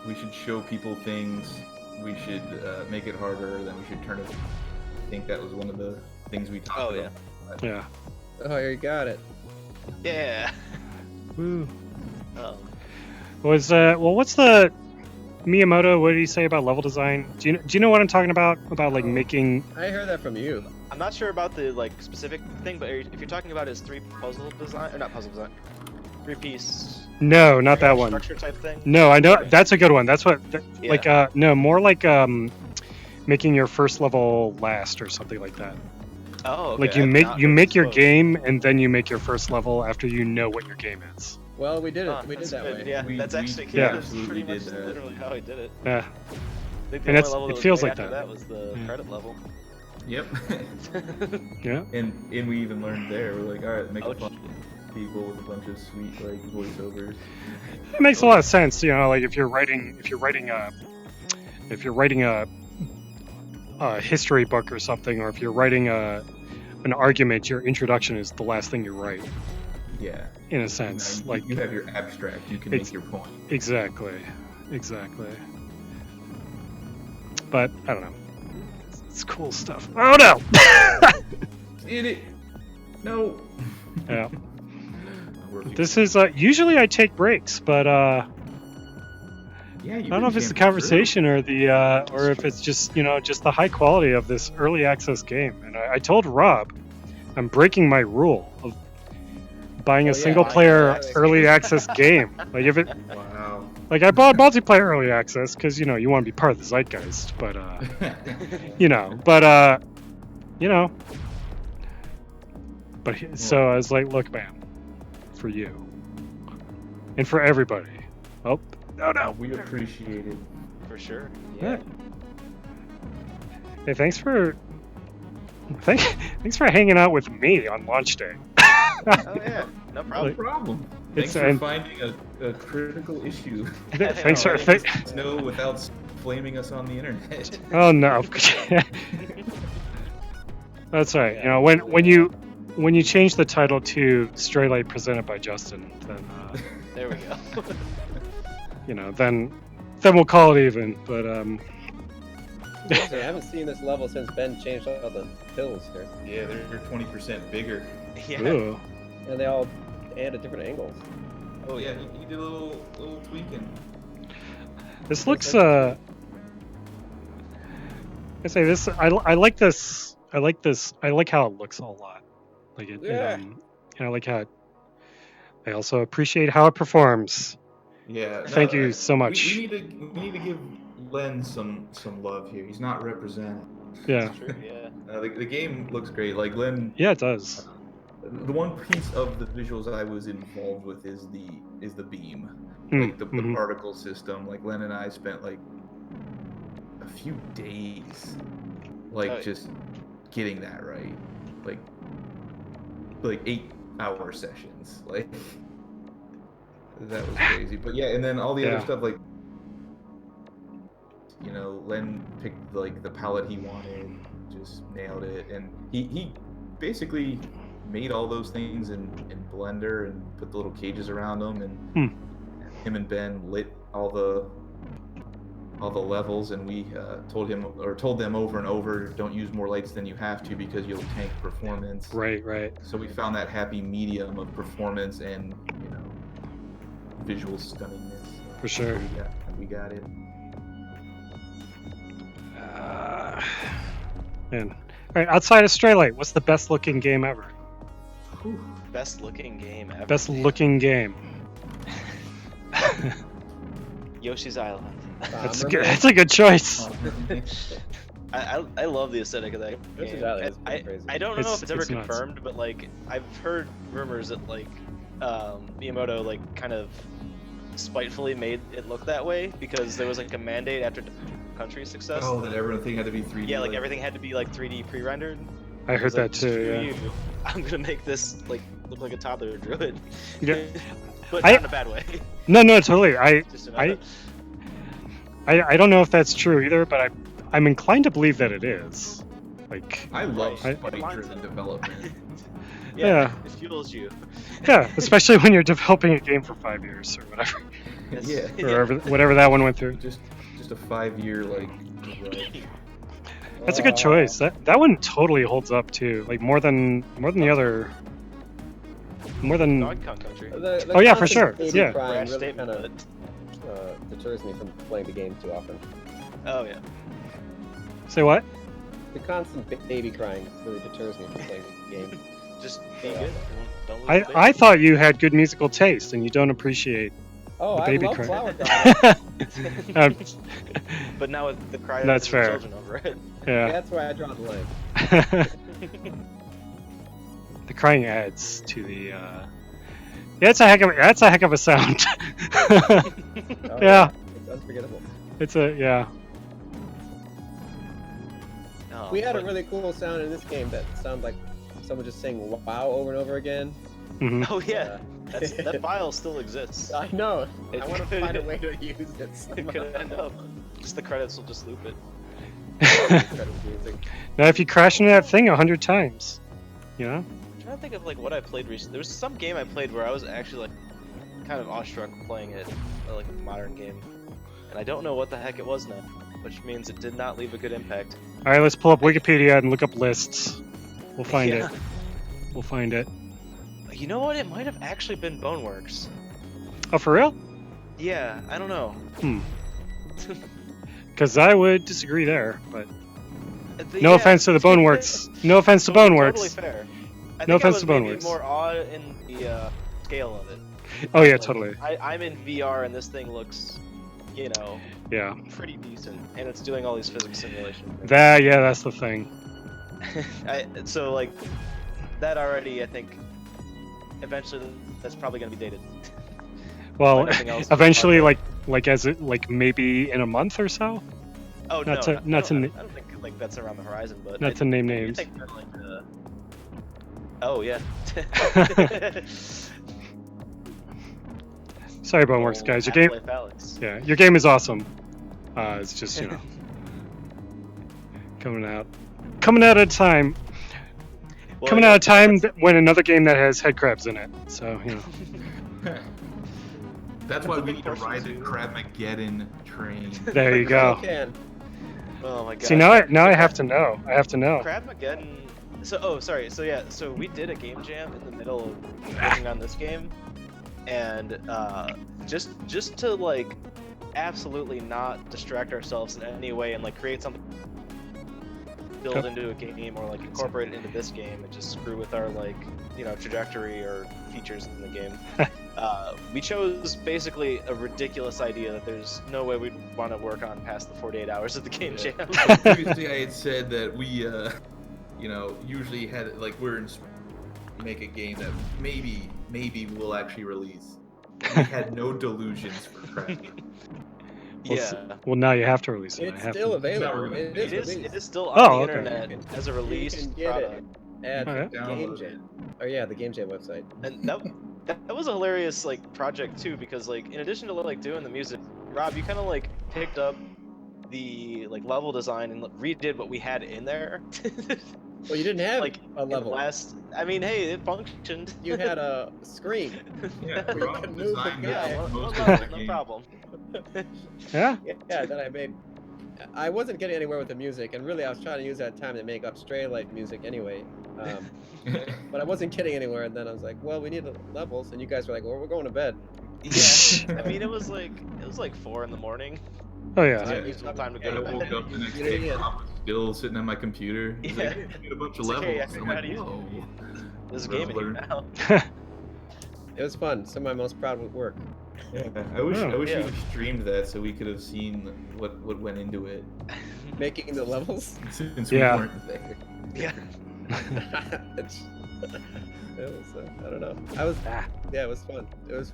we should show people things. We should make it harder. Then we should turn it. I think that was one of the things we talked about. Yeah. Oh, you got it. Yeah. Woo. What's the Miyamoto? What did he say about level design? Do you know what I'm talking about? About like making. I heard that from you. I'm not sure about the like specific thing, but if you're talking about his 3-piece. No, not that one. Structure type thing. No, I know that's a good one. That's what like no, more like making your first level last or something like that. Oh, okay. Like you make your game and then you make your first level after you know what your game is. Well, we did it. We did that good. way. Yeah, that's actually that's pretty much literally how he did it. Yeah. And it feels like that. That was the credit level. Yep. Yeah. And we even learned there. We're like, all right, make a bunch of people with a bunch of sweet like voiceovers. It makes a lot of sense, like if you're writing a history book or something, or if you're writing an argument, your introduction is the last thing you write. Yeah. In a sense, like you have your abstract, you can make your point. Exactly. But I don't know. It's cool stuff. Oh no! Did it? No. Yeah. This is usually I take breaks, but I don't know if it's the conversation or the or if it's just just the high quality of this early access game. And I told Rob, I'm breaking my rule of buying a single player early access game. Like if it, like I bought multiplayer early access because you want to be part of the zeitgeist, but so I was like, look, man, for you and for everybody. Oh. No. We appreciate it. For sure. Yeah. Hey, thanks for hanging out with me on launch day. Oh yeah, no problem. No problem. Thanks for finding a critical issue. Thanks for know without flaming us on the internet. Oh no. That's right. When you change the title to Straylight presented by Justin, then there we go. Then we'll call it even. But I haven't seen this level since Ben changed all the hills here. Yeah, they're 20% bigger. Yeah. Ooh. And they all add at different angles. Oh yeah, he did a little tweaking. This looks I say this. I like this. I like this. I like how it looks a lot. Like it. Yeah. And I like how. I also appreciate how it performs. Yeah. Thank you so much. We need to give Len some love here. He's not represented. Yeah. It's true, yeah. The game looks great. Like Len. Yeah, it does. The one piece of the visuals I was involved with is the beam, like the particle system. Like Len and I spent like a few days, like just getting that right, like 8-hour sessions. Like that was crazy. But yeah, and then all the other stuff, like Len picked like the palette he wanted, just nailed it, and he basically made all those things in Blender and put the little cages around them, and him and Ben lit all the levels, and we told them over and over, don't use more lights than you have to because you'll tank performance. Right. So we found that happy medium of performance and visual stunningness. For sure. We got it. Man. All right. Outside of Straylight, what's the best looking game ever? Best looking game ever. Best looking game. Yoshi's Island. That's a good choice. I love the aesthetic of that Yoshi's game. Island is pretty crazy. I don't know if it's ever It's nuts. confirmed, but like I've heard rumors that like Miyamoto like kind of spitefully made it look that way because there was like a mandate after Country's success. Oh, that everything had to be 3D. Yeah, like everything had to be like 3D pre-rendered. I heard that too. Screw Yeah. you. I'm gonna make this like look like a toddler druid. Yeah. But not in a bad way. No, totally. Just I don't know if that's true either, but I'm inclined to believe that it is. Like, I love I- spike-driven development. Yeah. It fuels you. yeah, especially when you're developing a game for 5 years or whatever, Yeah. or whatever that one went through. Just a 5-year like. That's a good choice. That one totally holds up too. Like more than the other. More than. Donkey Kong Country. Oh, yeah, for sure. Baby Yeah. crying Rash really statement, kind of deters me from playing the game too often. Oh yeah. Say what? The constant baby crying really deters me from playing the game. Just be good. Don't lose the baby. I thought you had good musical taste and you don't appreciate. Oh, The I baby love crying. Flower God. But now with the cry That's of fair. children over it. Yeah. That's where I draw the line. The crying adds to the. Yeah, that's a heck of a sound. Oh, Yeah. It's unforgettable. It's a yeah. Oh, We had a but- really cool sound in this game that sounded like someone just saying "wow" over and over again. Mhm. Oh yeah. That file still exists. I know. It I want to could- find a way to use it. It somehow. could end up. Just the credits will just loop it. Incredible music. Now, if you crash into that thing 100 times, you know. I'm trying to think of like what I played recently. There was some game I played where I was actually like kind of awestruck playing it, like a modern game, and I don't know what the heck it was now, which means it did not leave a good impact. All right, let's pull up Wikipedia and look up lists. We'll find Yeah. it. We'll find it. You know what? It might have actually been Boneworks. Oh, for real? Yeah, I don't know. Because I would disagree there, but Yeah, no offense to the Boneworks. No offense to Totally Boneworks. fair. I No think I offense was to maybe Boneworks. more awe in the scale of it. Oh yeah, Like, totally. I'm in VR and this thing looks, you know, Yeah. pretty decent, and it's doing all these physics simulation things. That's the thing. So like that already, I think eventually that's probably gonna be dated. Well, Like nothing else. eventually, like maybe in a month or so. Oh not no, to- I not don't to- I don't think like that's around the horizon, but Not to name I names. think that, like, oh yeah. Sorry, Boneworks Old guys. Your game, Half-Life Alyx. yeah, your game is awesome. It's just coming out at a time. Well, Coming yeah, out of time that's- when another game that has head crabs in it. So That's why we need to ride the Crabmageddon train. there you go. Can. Oh my god. See now I have to know. I have to know. Crabmageddon. So sorry. So yeah. So we did a game jam in the middle of working on this game, and just to like absolutely not distract ourselves in any way and like create something build into a game or like incorporate it into this game and just screw with our like trajectory or features in the game. We chose basically a ridiculous idea that there's no way we'd want to work on past the 48 hours of the game jam. Previously, I had said that we, usually had like make a game that maybe we'll actually release. We had no delusions for cracking. Well, now you have to release it. It's still available. It It is is still on Oh, the okay. internet as a released You can get product. it at Alright. the Game Jam. Oh yeah, the Game Jam website. And that was a hilarious like project too, because like in addition to like doing the music, Rob, you kind of like picked up the like level design and redid what we had in there. Well, you didn't have like a level. I mean, hey, it functioned. You had a screen. Yeah, You Rob can move the designed guy. Yeah, most no, of the no game. problem. Yeah. Yeah, that I made. I wasn't getting anywhere with the music, and really, I was trying to use that time to make up Straylight music anyway. But I wasn't getting anywhere, and then I was like, "Well, we need levels," and you guys were like, "Well, we're going to bed." Yeah, I mean, it was like 4 in the morning. Oh yeah. So Yeah. it was no time to I go to woke bed. up the next day, Rob was still sitting at my computer. He's like, Yeah. "Hey, I made a bunch of It's like, hey, I levels." I'm figured out how like, to use it. whoa. There's a Rob game in here learned. now. It was fun. Some of my most proud work. Yeah, I wish Oh. we Yeah. had streamed that so we could have seen what went into it Making the levels. since Yeah. we weren't there. Yeah. It was, I don't know. Yeah, it was fun. It was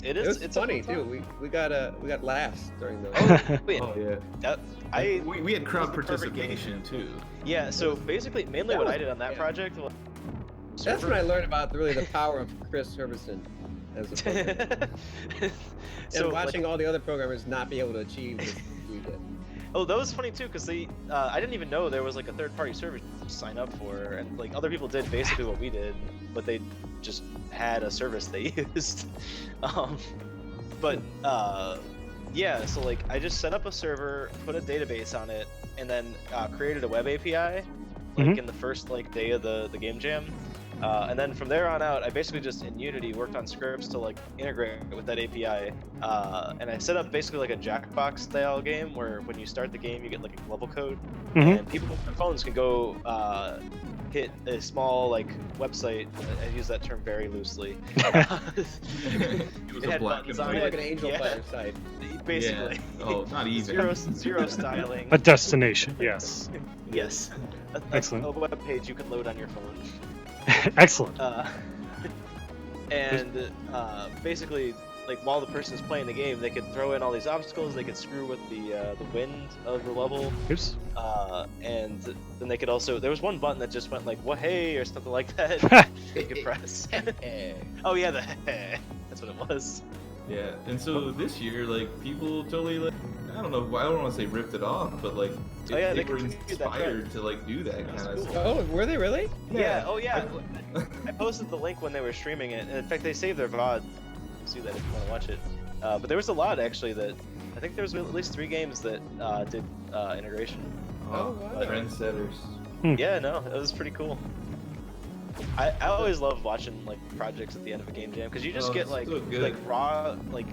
It's a funny fun too. time. We got laughs during the. Wait, Oh yeah. that, We had crowd it was the perfect game. participation too. Yeah, so basically, mainly That what was- I did on that yeah. project was. That's when I learned about really the power of Chris Herberson as a programmer. So, And watching all the other programmers not be able to achieve what you did. Oh, that was funny too, because I didn't even know there was like a third-party service to sign up for, and like other people did basically what we did, but they just had a service they used. But yeah, so like I just set up a server, put a database on it, and then created a web API, like Mhm. in the first like day of the game jam. And then from there on out, I basically just in Unity worked on scripts to like integrate with that API. And I set up basically like a Jackbox style game where when you start the game, you get like a level code, Mhm. and people with their phones can go hit a small like website. I use that term very loosely. It was It a had black buttons and on More white. like an Angel Yeah. Fire site. Basically. Yeah. Oh, not even. Zero styling. A destination. Yes. Yes. Excellent. A web page you can load on your phone. Excellent. And basically, like while the person's playing the game, they could throw in all these obstacles. They could screw with the wind of the level, Oops. and then they could also. There was one button that just went like "what hey" or something like that. You could press. Oh yeah, that's what it was. Yeah, and so this year, like, people totally, like, I don't know, I don't want to say ripped it off, but, like, Oh, yeah, they they were continued that inspired to, like, do that That's kind of cool. stuff. Oh, were they really? Yeah. Oh yeah. I posted the link when they were streaming it, and in fact, they saved their VOD. See that if you want to watch it. But there was a lot actually that I think there was at least 3 games that did integration. Oh, wow. Trendsetters. Yeah, no, it was pretty cool. I always love watching like projects at the end of a game jam because you just Oh, get it's like so good. like raw like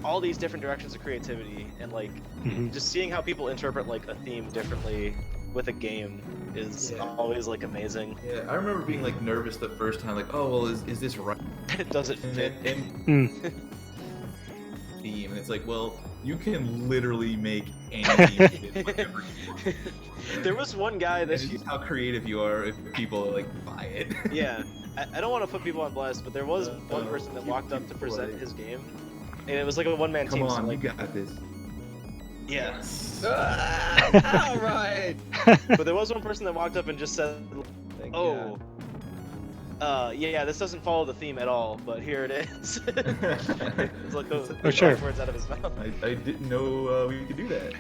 all these different directions of creativity and like Mhm. just seeing how people interpret like a theme differently with a game is Yeah. always like amazing. Yeah, I remember being, like, nervous the first time, like, oh, well, is this right? Does it And fit? then Mm. theme, and it's like, well, you can literally make any theme fit whatever you want. There was one guy That's that just how creative you are if people, like, buy it. yeah, I don't want to put people on blast, but there was one Oh, person that keep walked up to people present like- his game, and it was like a one-man Come team. on, so like, you got this. yeah. All right. But there was one person that walked up and just said, Thank "Oh, God. yeah, this doesn't follow the theme at all, but here it is." It's like the Oh, sure. words out of his mouth. I didn't know we could do that.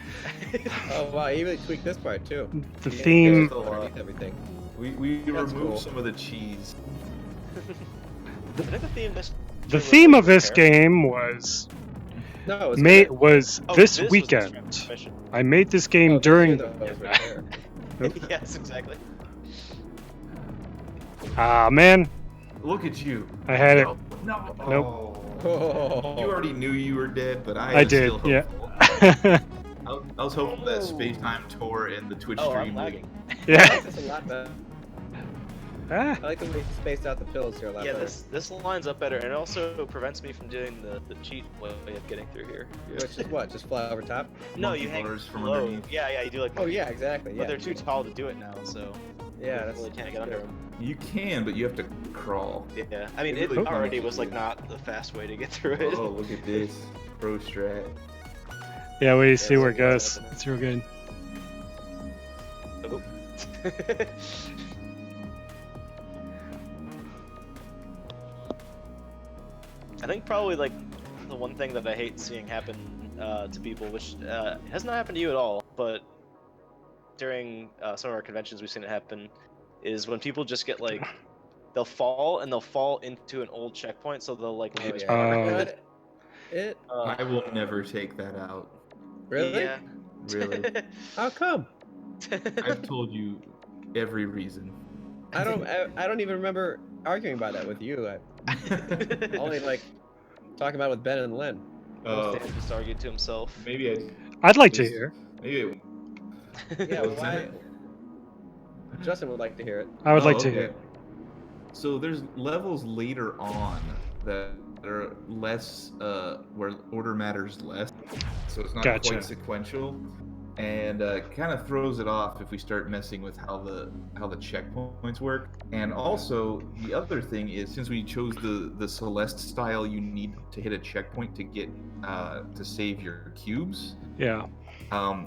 Oh wow, he even tweaked this part too. The He theme. just underneath everything. We That's removed cool. some of the cheese. I think the theme this. The theme of this game was No, it's made good. was Oh, this was the weekend. transmission. I made this game Oh, during. those are right there. Yes, exactly. Ah man, look at you. I had it. No. Nope. Oh. You already knew you were dead, but I was did. still Yeah. hopeful. I was hopeful that space-time tour and the Twitch Oh, stream I'm would. lagging. I Yeah. like this a lot better. Ah. I like the way you spaced out the pills here a lot Yeah, better. this lines up better, and it also prevents me from doing the cheat way of getting through here. Which is what? Just fly over top? No, Monkey you hang bars from low. underneath. Yeah, you do like. Oh yeah, exactly. Yeah. But they're too tall to do it now, so Yeah, you that's really can't get under them. You can, but you have to crawl. Yeah, I mean, It it really already punishes was like you. not the fast way to get through it. Oh, look at this. Pro strat. Yeah, we see where it that's goes. what It's real good. Oh. I think probably like the one thing that I hate seeing happen to people, which has not happened to you at all, but during some of our conventions we've seen it happen, is when people just get like they'll fall into an old checkpoint, so they'll like Oh, lose yeah. progress. But it I will never take that out. really? Yeah. Really. How come? I've told you every reason. I don't even remember arguing about that with you. I only like talking about it with Ben and Len. Oh, Stan just argued to himself. maybe I. I'd like to hear. Maybe. Yeah, What's why? that? Justin would like to hear it. I would like to okay. hear. So there's levels later on that are less, where order matters less. So it's not Gotcha. quite sequential, and kind of throws it off if we start messing with how the checkpoints work. And also the other thing is, since we chose the Celeste style, you need to hit a checkpoint to get to save your cubes. Yeah.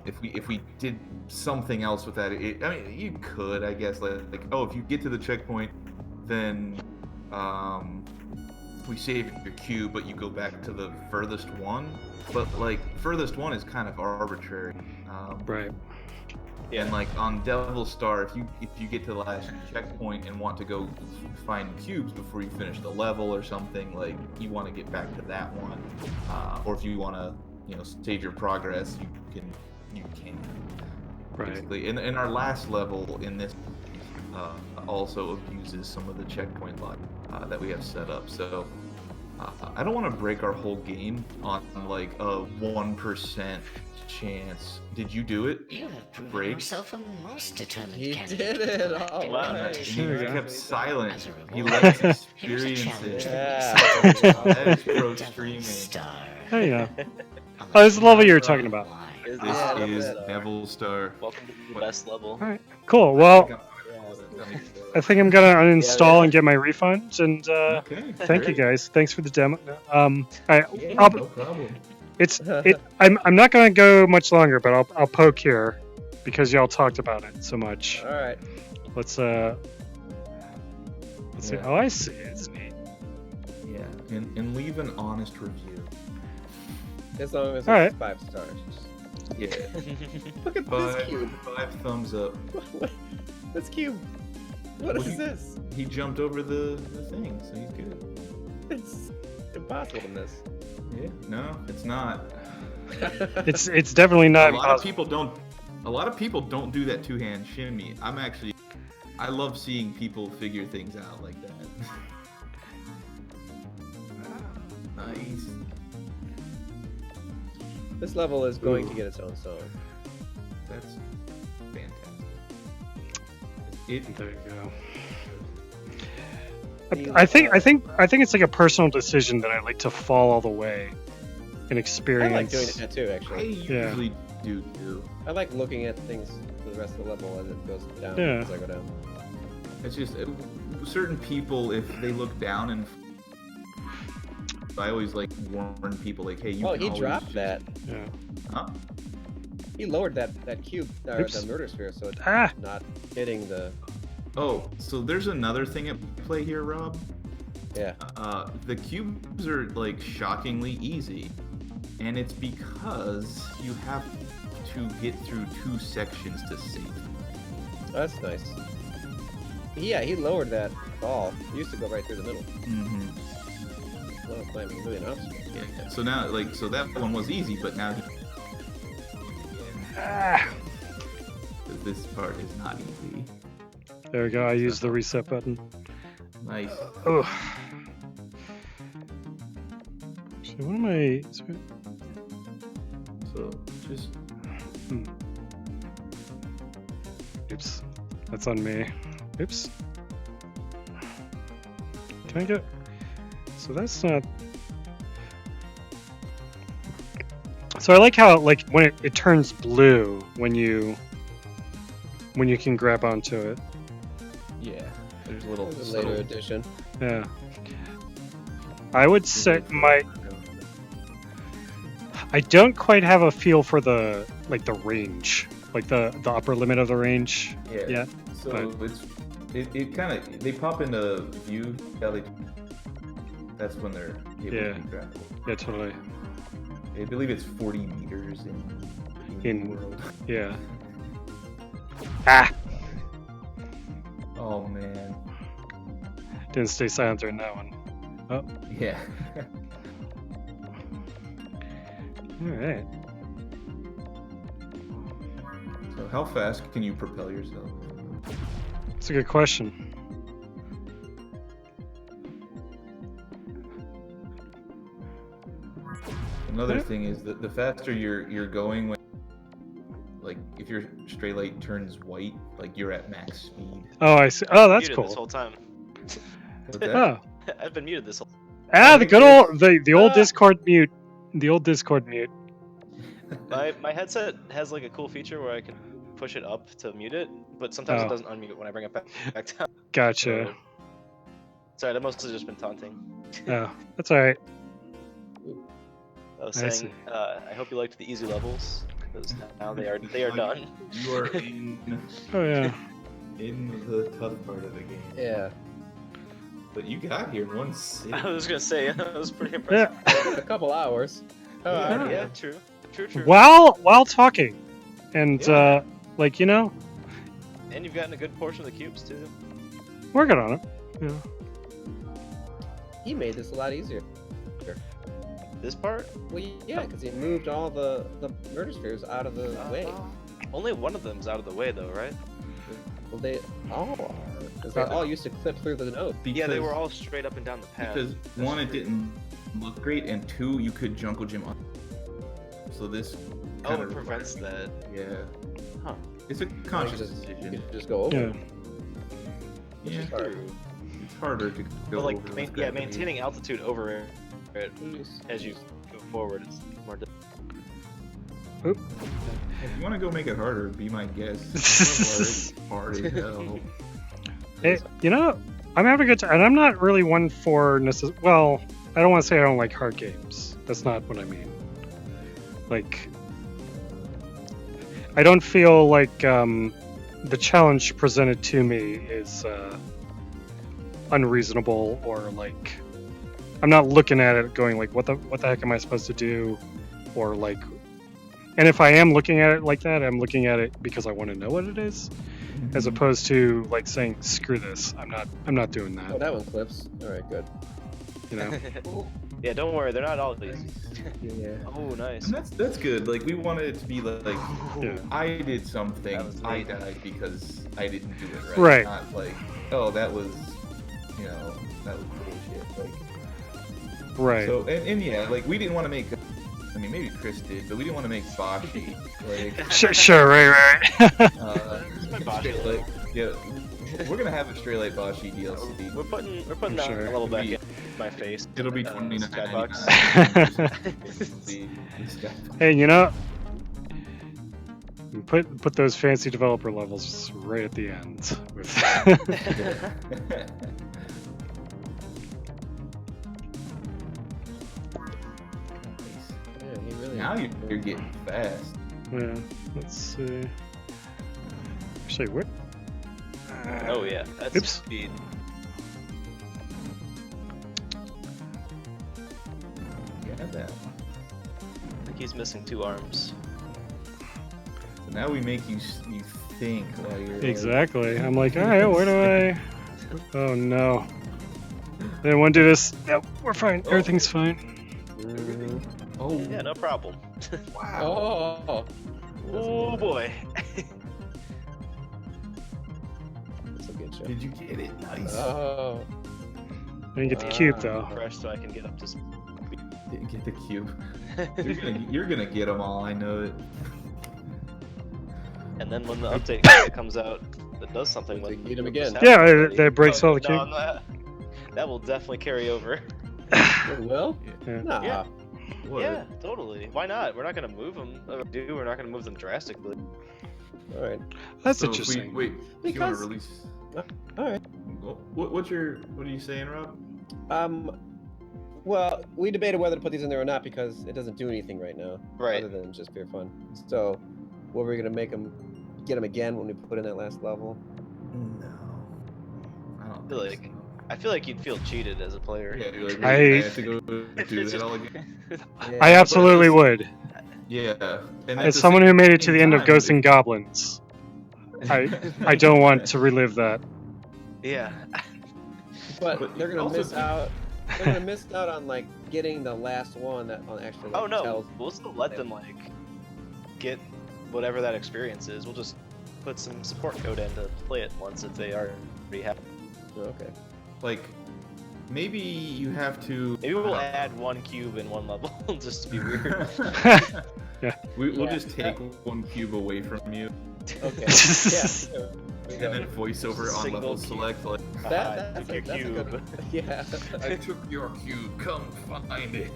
If we did something else with that, I mean, you could, I guess, like oh, if you get to the checkpoint, then we save your cube, but you go back to the furthest one. But like furthest one is kind of arbitrary. Right. And like on Devil Star, if you get to the last checkpoint and want to go find cubes before you finish the level or something, like you want to get back to that one, or if you want to, save your progress, you can. Right. Basically, in our last level in this also abuses some of the checkpoint logic that we have set up. So I don't want to break our whole game on like a 1% chance. Did you do it? You have proven Break. yourself a most determined He candidate. did it. All Wow. right. He There we go. kept silent. As a He reward, let us here's a experience challenge it. Yeah. That is pro Devil streaming. Star. Oh yeah. Unless Oh, this is the level you were know talking about. why. Is This Yeah, is that's it. Devil Star. Welcome to the What? best level. All right. Cool. Well, I think I'm gonna uninstall and get my refund. And Okay. thank you great. guys. Thanks for the demo. I'll, No problem. I'm not gonna go much longer, but I'll poke here because y'all talked about it so much. All right. Let's see. Yeah. Oh, I see. It's neat. Yeah, and leave an honest review. As long as All it's right. 5 stars. Yeah. Look at this Five, cube. 5 thumbs up. This cube. What Well, is this? He jumped over the thing, so he's good. It's impossible to miss. Yeah. No, it's not. It's definitely not A lot of impossible. people don't do that 2-hand shimmy. I love seeing people figure things out like that. Nice. This level is going to get its own song. That's fantastic. It There you go. I think it's like a personal decision that I like to fall all the way and I experience. like doing that too, I actually. Yeah. usually do too. I like looking at things for the rest of the level as it goes down. Yeah. As I go down. It's just certain people, if they look down, and I always like warn people like, hey, you. Oh, can he always dropped just- that. Yeah. Huh? He lowered that cube, or Oops. the murder sphere, so it's Ah. not hitting the. Oh, so there's another thing at play here, Rob. Yeah. The cubes are like shockingly easy, and it's because you have to get through 2 sections to save. That's nice. Yeah, he lowered that ball. It used to go right through the middle. Mm-hmm. Well, it's not even really an obstacle. Yeah. So now, so that one was easy, but now Ah. this part is not easy. There we go. I used the reset button. Nice. Oh. So what am I? So just Oops. That's on me. Oops. Can I get? So that's not. So I like how like when it turns blue when you can grab onto it. yeah. There's a little That's a later edition. Yeah. I would say I don't quite have a feel for the range, like the upper limit of the range. Yeah. yet, So it kind of they pop into view. That's when they're able Yeah. to be trackable. Yeah, totally. I believe it's 40 meters in the world. Yeah. Ah! Oh man. Didn't stay silent during that one. Oh, Yeah. all right. So how fast can you propel yourself? That's a good question. Another thing is that the faster you're going, when like if your Straylight turns white, like you're at max speed. Oh, I see. Oh, that's muted cool. This whole time. What's that? Oh. I've been muted this whole. Ah, the good old the old Discord mute. The old Discord mute. My headset has like a cool feature where I can push it up to mute it, but sometimes Oh. it doesn't unmute when I bring it back down. Gotcha. Sorry, that mostly just been taunting. Oh, that's all right. I was I saying, see. I hope you liked the easy levels because now they are done. You are in Oh yeah. the tough part of the game. Yeah. But you got here in one sitting. I was gonna say that was pretty impressive. Yeah. A couple hours. Yeah. Yeah, true. While talking, and Yeah. like, you know, And you've gotten a good portion of the cubes too. working on it. Yeah. He made this a lot easier. This part, Well, yeah, because he moved all the murder spheres out of the way. only one of them's out of the way though, right? Well, they all are. Because they all used to clip through the node. Yeah, they were all straight up and down the path. Because one, it didn't look great, and two, you could jungle gym on. So this Oh, kind it of prevents that. Yeah. Huh. It's a You conscious just, you decision. could just go over. Yeah. it, which is Yeah. hard. It's harder to go But like, over with yeah, gravity. maintaining altitude over it as you go forward is more difficult. If you want to go make it harder, be my guest. It's hard as hell. Hey, you know, I'm having a good time, and I'm not really one for well, I don't want to say I don't like hard games. That's not what I mean. Like, I don't feel like the challenge presented to me is unreasonable, or like I'm not looking at it going like, what the heck am I supposed to do, or like, and if I am looking at it like that, I'm looking at it because I want to know what it is, as opposed to like saying screw this. I'm not doing Oh, that. that one clips. All right, good. You know. Yeah, don't worry, they're not all easy. Yeah. Oh, nice. And that's good. Like we wanted it to be like Yeah. I did something, That was I neat. died because I didn't do it right. Right. Not like, oh, that was, that was bullshit. Like, Right. so and yeah, like we didn't want to make. I mean, maybe Chris did, but we didn't want to make Boshi. Like, Sure. Right. My Boshi. Straylight, yeah, we're gonna have a Straylight Boshi DLC. We're putting that Sure. a little back It'll in my face. It'll be Skybox. $29.99. Hey, you know, put those fancy developer levels right at the end. Yeah, he really. Now you're getting fast. Yeah, let's see. Actually, what? Oh yeah, that's Oops. speed. Yeah, that. I think he's missing 2 arms. So now we make you think while you're like- Exactly. I'm like, all right, where do I? Oh no. They want to do this? No, we're fine. Oh. Everything's fine. Oh, Yeah, no problem. wow. Oh. Oh boy. That's a good show. Did you get it? Nice. Oh. I didn't get the cube though. Fresh, so I can get up to speed. Didn't get the cube. You're gonna get them all. I know it. And then when the update comes out, that does something with Need them again. Yeah, that breaks all the cube. That will definitely carry over. It will? Yeah. Nah. Yeah. What? Yeah, totally. Why not? We're not gonna move them. We're not gonna move them drastically. All right. That's So if interesting. Wait, if you want Because- to release? All right. What are you saying, Rob? Well, we debated whether to put these in there or not because it doesn't do anything right now, Right. other than just pure fun. So, what were we gonna make them get them again when we put in that last level? No. I don't feel think like- so. I feel like you'd feel cheated as a player. Yeah, you're like, I- I have to go do that all again. I absolutely would. Yeah. And As someone who made it to the end of Ghosts and Goblins, I I don't want to relive that. Yeah. But they're gonna also- miss out. They're gonna miss out on like getting the last one that on actually. Like, Oh no, tells. we'll still let them like get whatever that experience is. We'll just put some support code in to play it once if they already have. Okay. Like, maybe you have to. Maybe we'll add one cube in one level just to be weird. We'll Yeah. just take one cube away from you, Okay. Yeah. and then voiceover on Single level cube. select like, That's Take a your good. cube. Yeah. I took your cube. Come find it.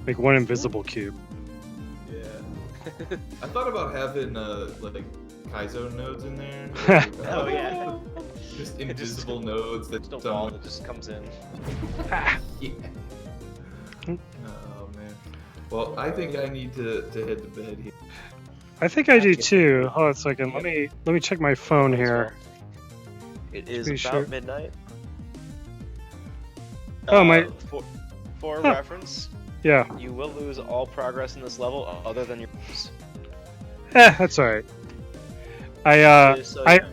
Like one invisible cube. Yeah. I thought about having like Kaizo nodes in there. Oh yeah. Just invisible nodes that Just a wall someone. that just comes in. Yeah. Oh man. Well, I think I need to head to bed here. I think I do too. Hold on a second. Let me check my phone here. It is Pretty about sure. midnight. Oh, my- For Huh. reference, Yeah. you will lose all progress in this level other than your moves. That's alright. Just so you I- know.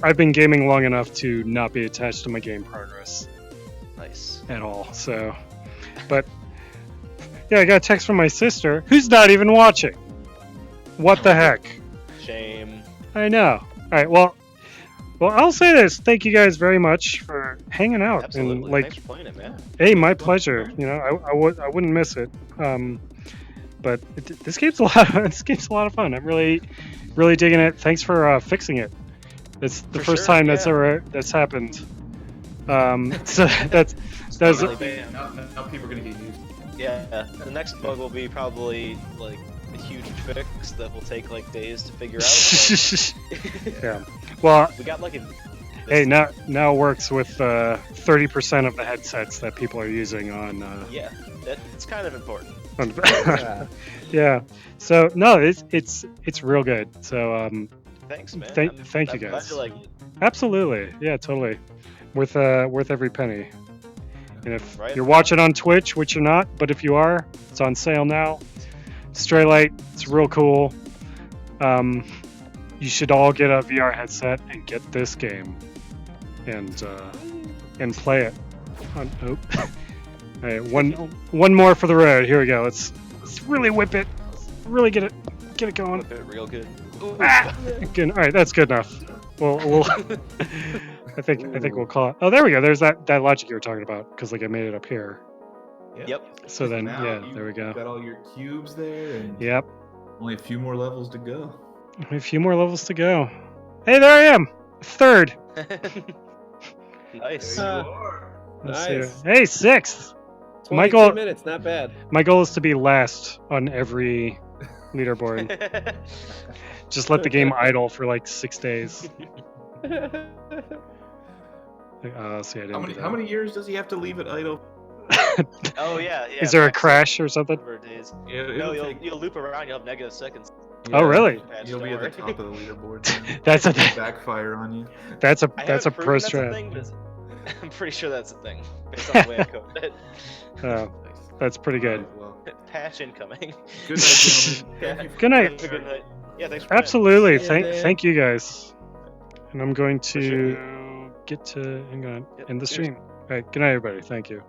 I've been gaming long enough to not be attached to my game progress Nice. at all. So, but yeah, I got a text from my sister who's not even watching. What the heck? Shame. I know. All right. Well, I'll say this. Thank you guys very much for hanging out. Absolutely. And like, Thanks for playing it, man. hey, my pleasure. You know, I wouldn't miss it. But this game's a lot. This game's a lot of fun. I'm really digging it. Thanks for fixing it. It's the For first sure, time yeah. that's happened. So that's Really bad. Now people are gonna get used. Yeah, the next bug will be probably like a huge fix that will take like days to figure out. yeah. Well, We got lucky. hey, now it works with 30% of the headsets that people are using on. Yeah, it's kind of important. Yeah. Yeah. So no, it's real good. So Thanks, man. Thank you I'm glad guys. you like it. absolutely, yeah, totally, worth every penny. And if Right. you're watching on Twitch, which you're not, but if you are, it's on sale now. Straylight, it's real cool. You should all get a VR headset and get this game, and play it. Oh. All right, one more for the road. Here we go. Let's really whip it. Really get it going. Whip it real good. Good. All right, that's good enough. We'll I think we'll call it. Oh, there we go. There's that logic you were talking about because like I made it up here. Yep. So then Now yeah, you there we go. Got all your cubes there, and Yep. only a few more levels to go. A few more levels to go. Hey, there I am. Third. Nice. There you are. Let's see. Nice. Hey, sixth. 22 My goal- minutes, not bad. My goal is to be last on every leaderboard. Just let the game idle for like 6 days. See, I didn't do that. How many years does he have to leave it idle? Oh yeah. Is there a max crash or something? number of days. Yeah, No, it'll you'll take- you'll loop around. You'll have negative seconds. Oh, really? Patch, You'll don't be at the worry. top of the leaderboard. Then. That's a It'll backfire on you. that's a I that's a haven't pro proven strat. that's a thing, but I'm pretty sure that's a thing based on the way I coded it. Oh, that's pretty good. Well, Patch incoming. good night, gentlemen. Thank you for Good night. Have a good night. Yeah, thanks for playing. Absolutely. Yeah, Thank man. thank you guys. And I'm going sure. to get to end the stream. All right. Good night, everybody. Thank you.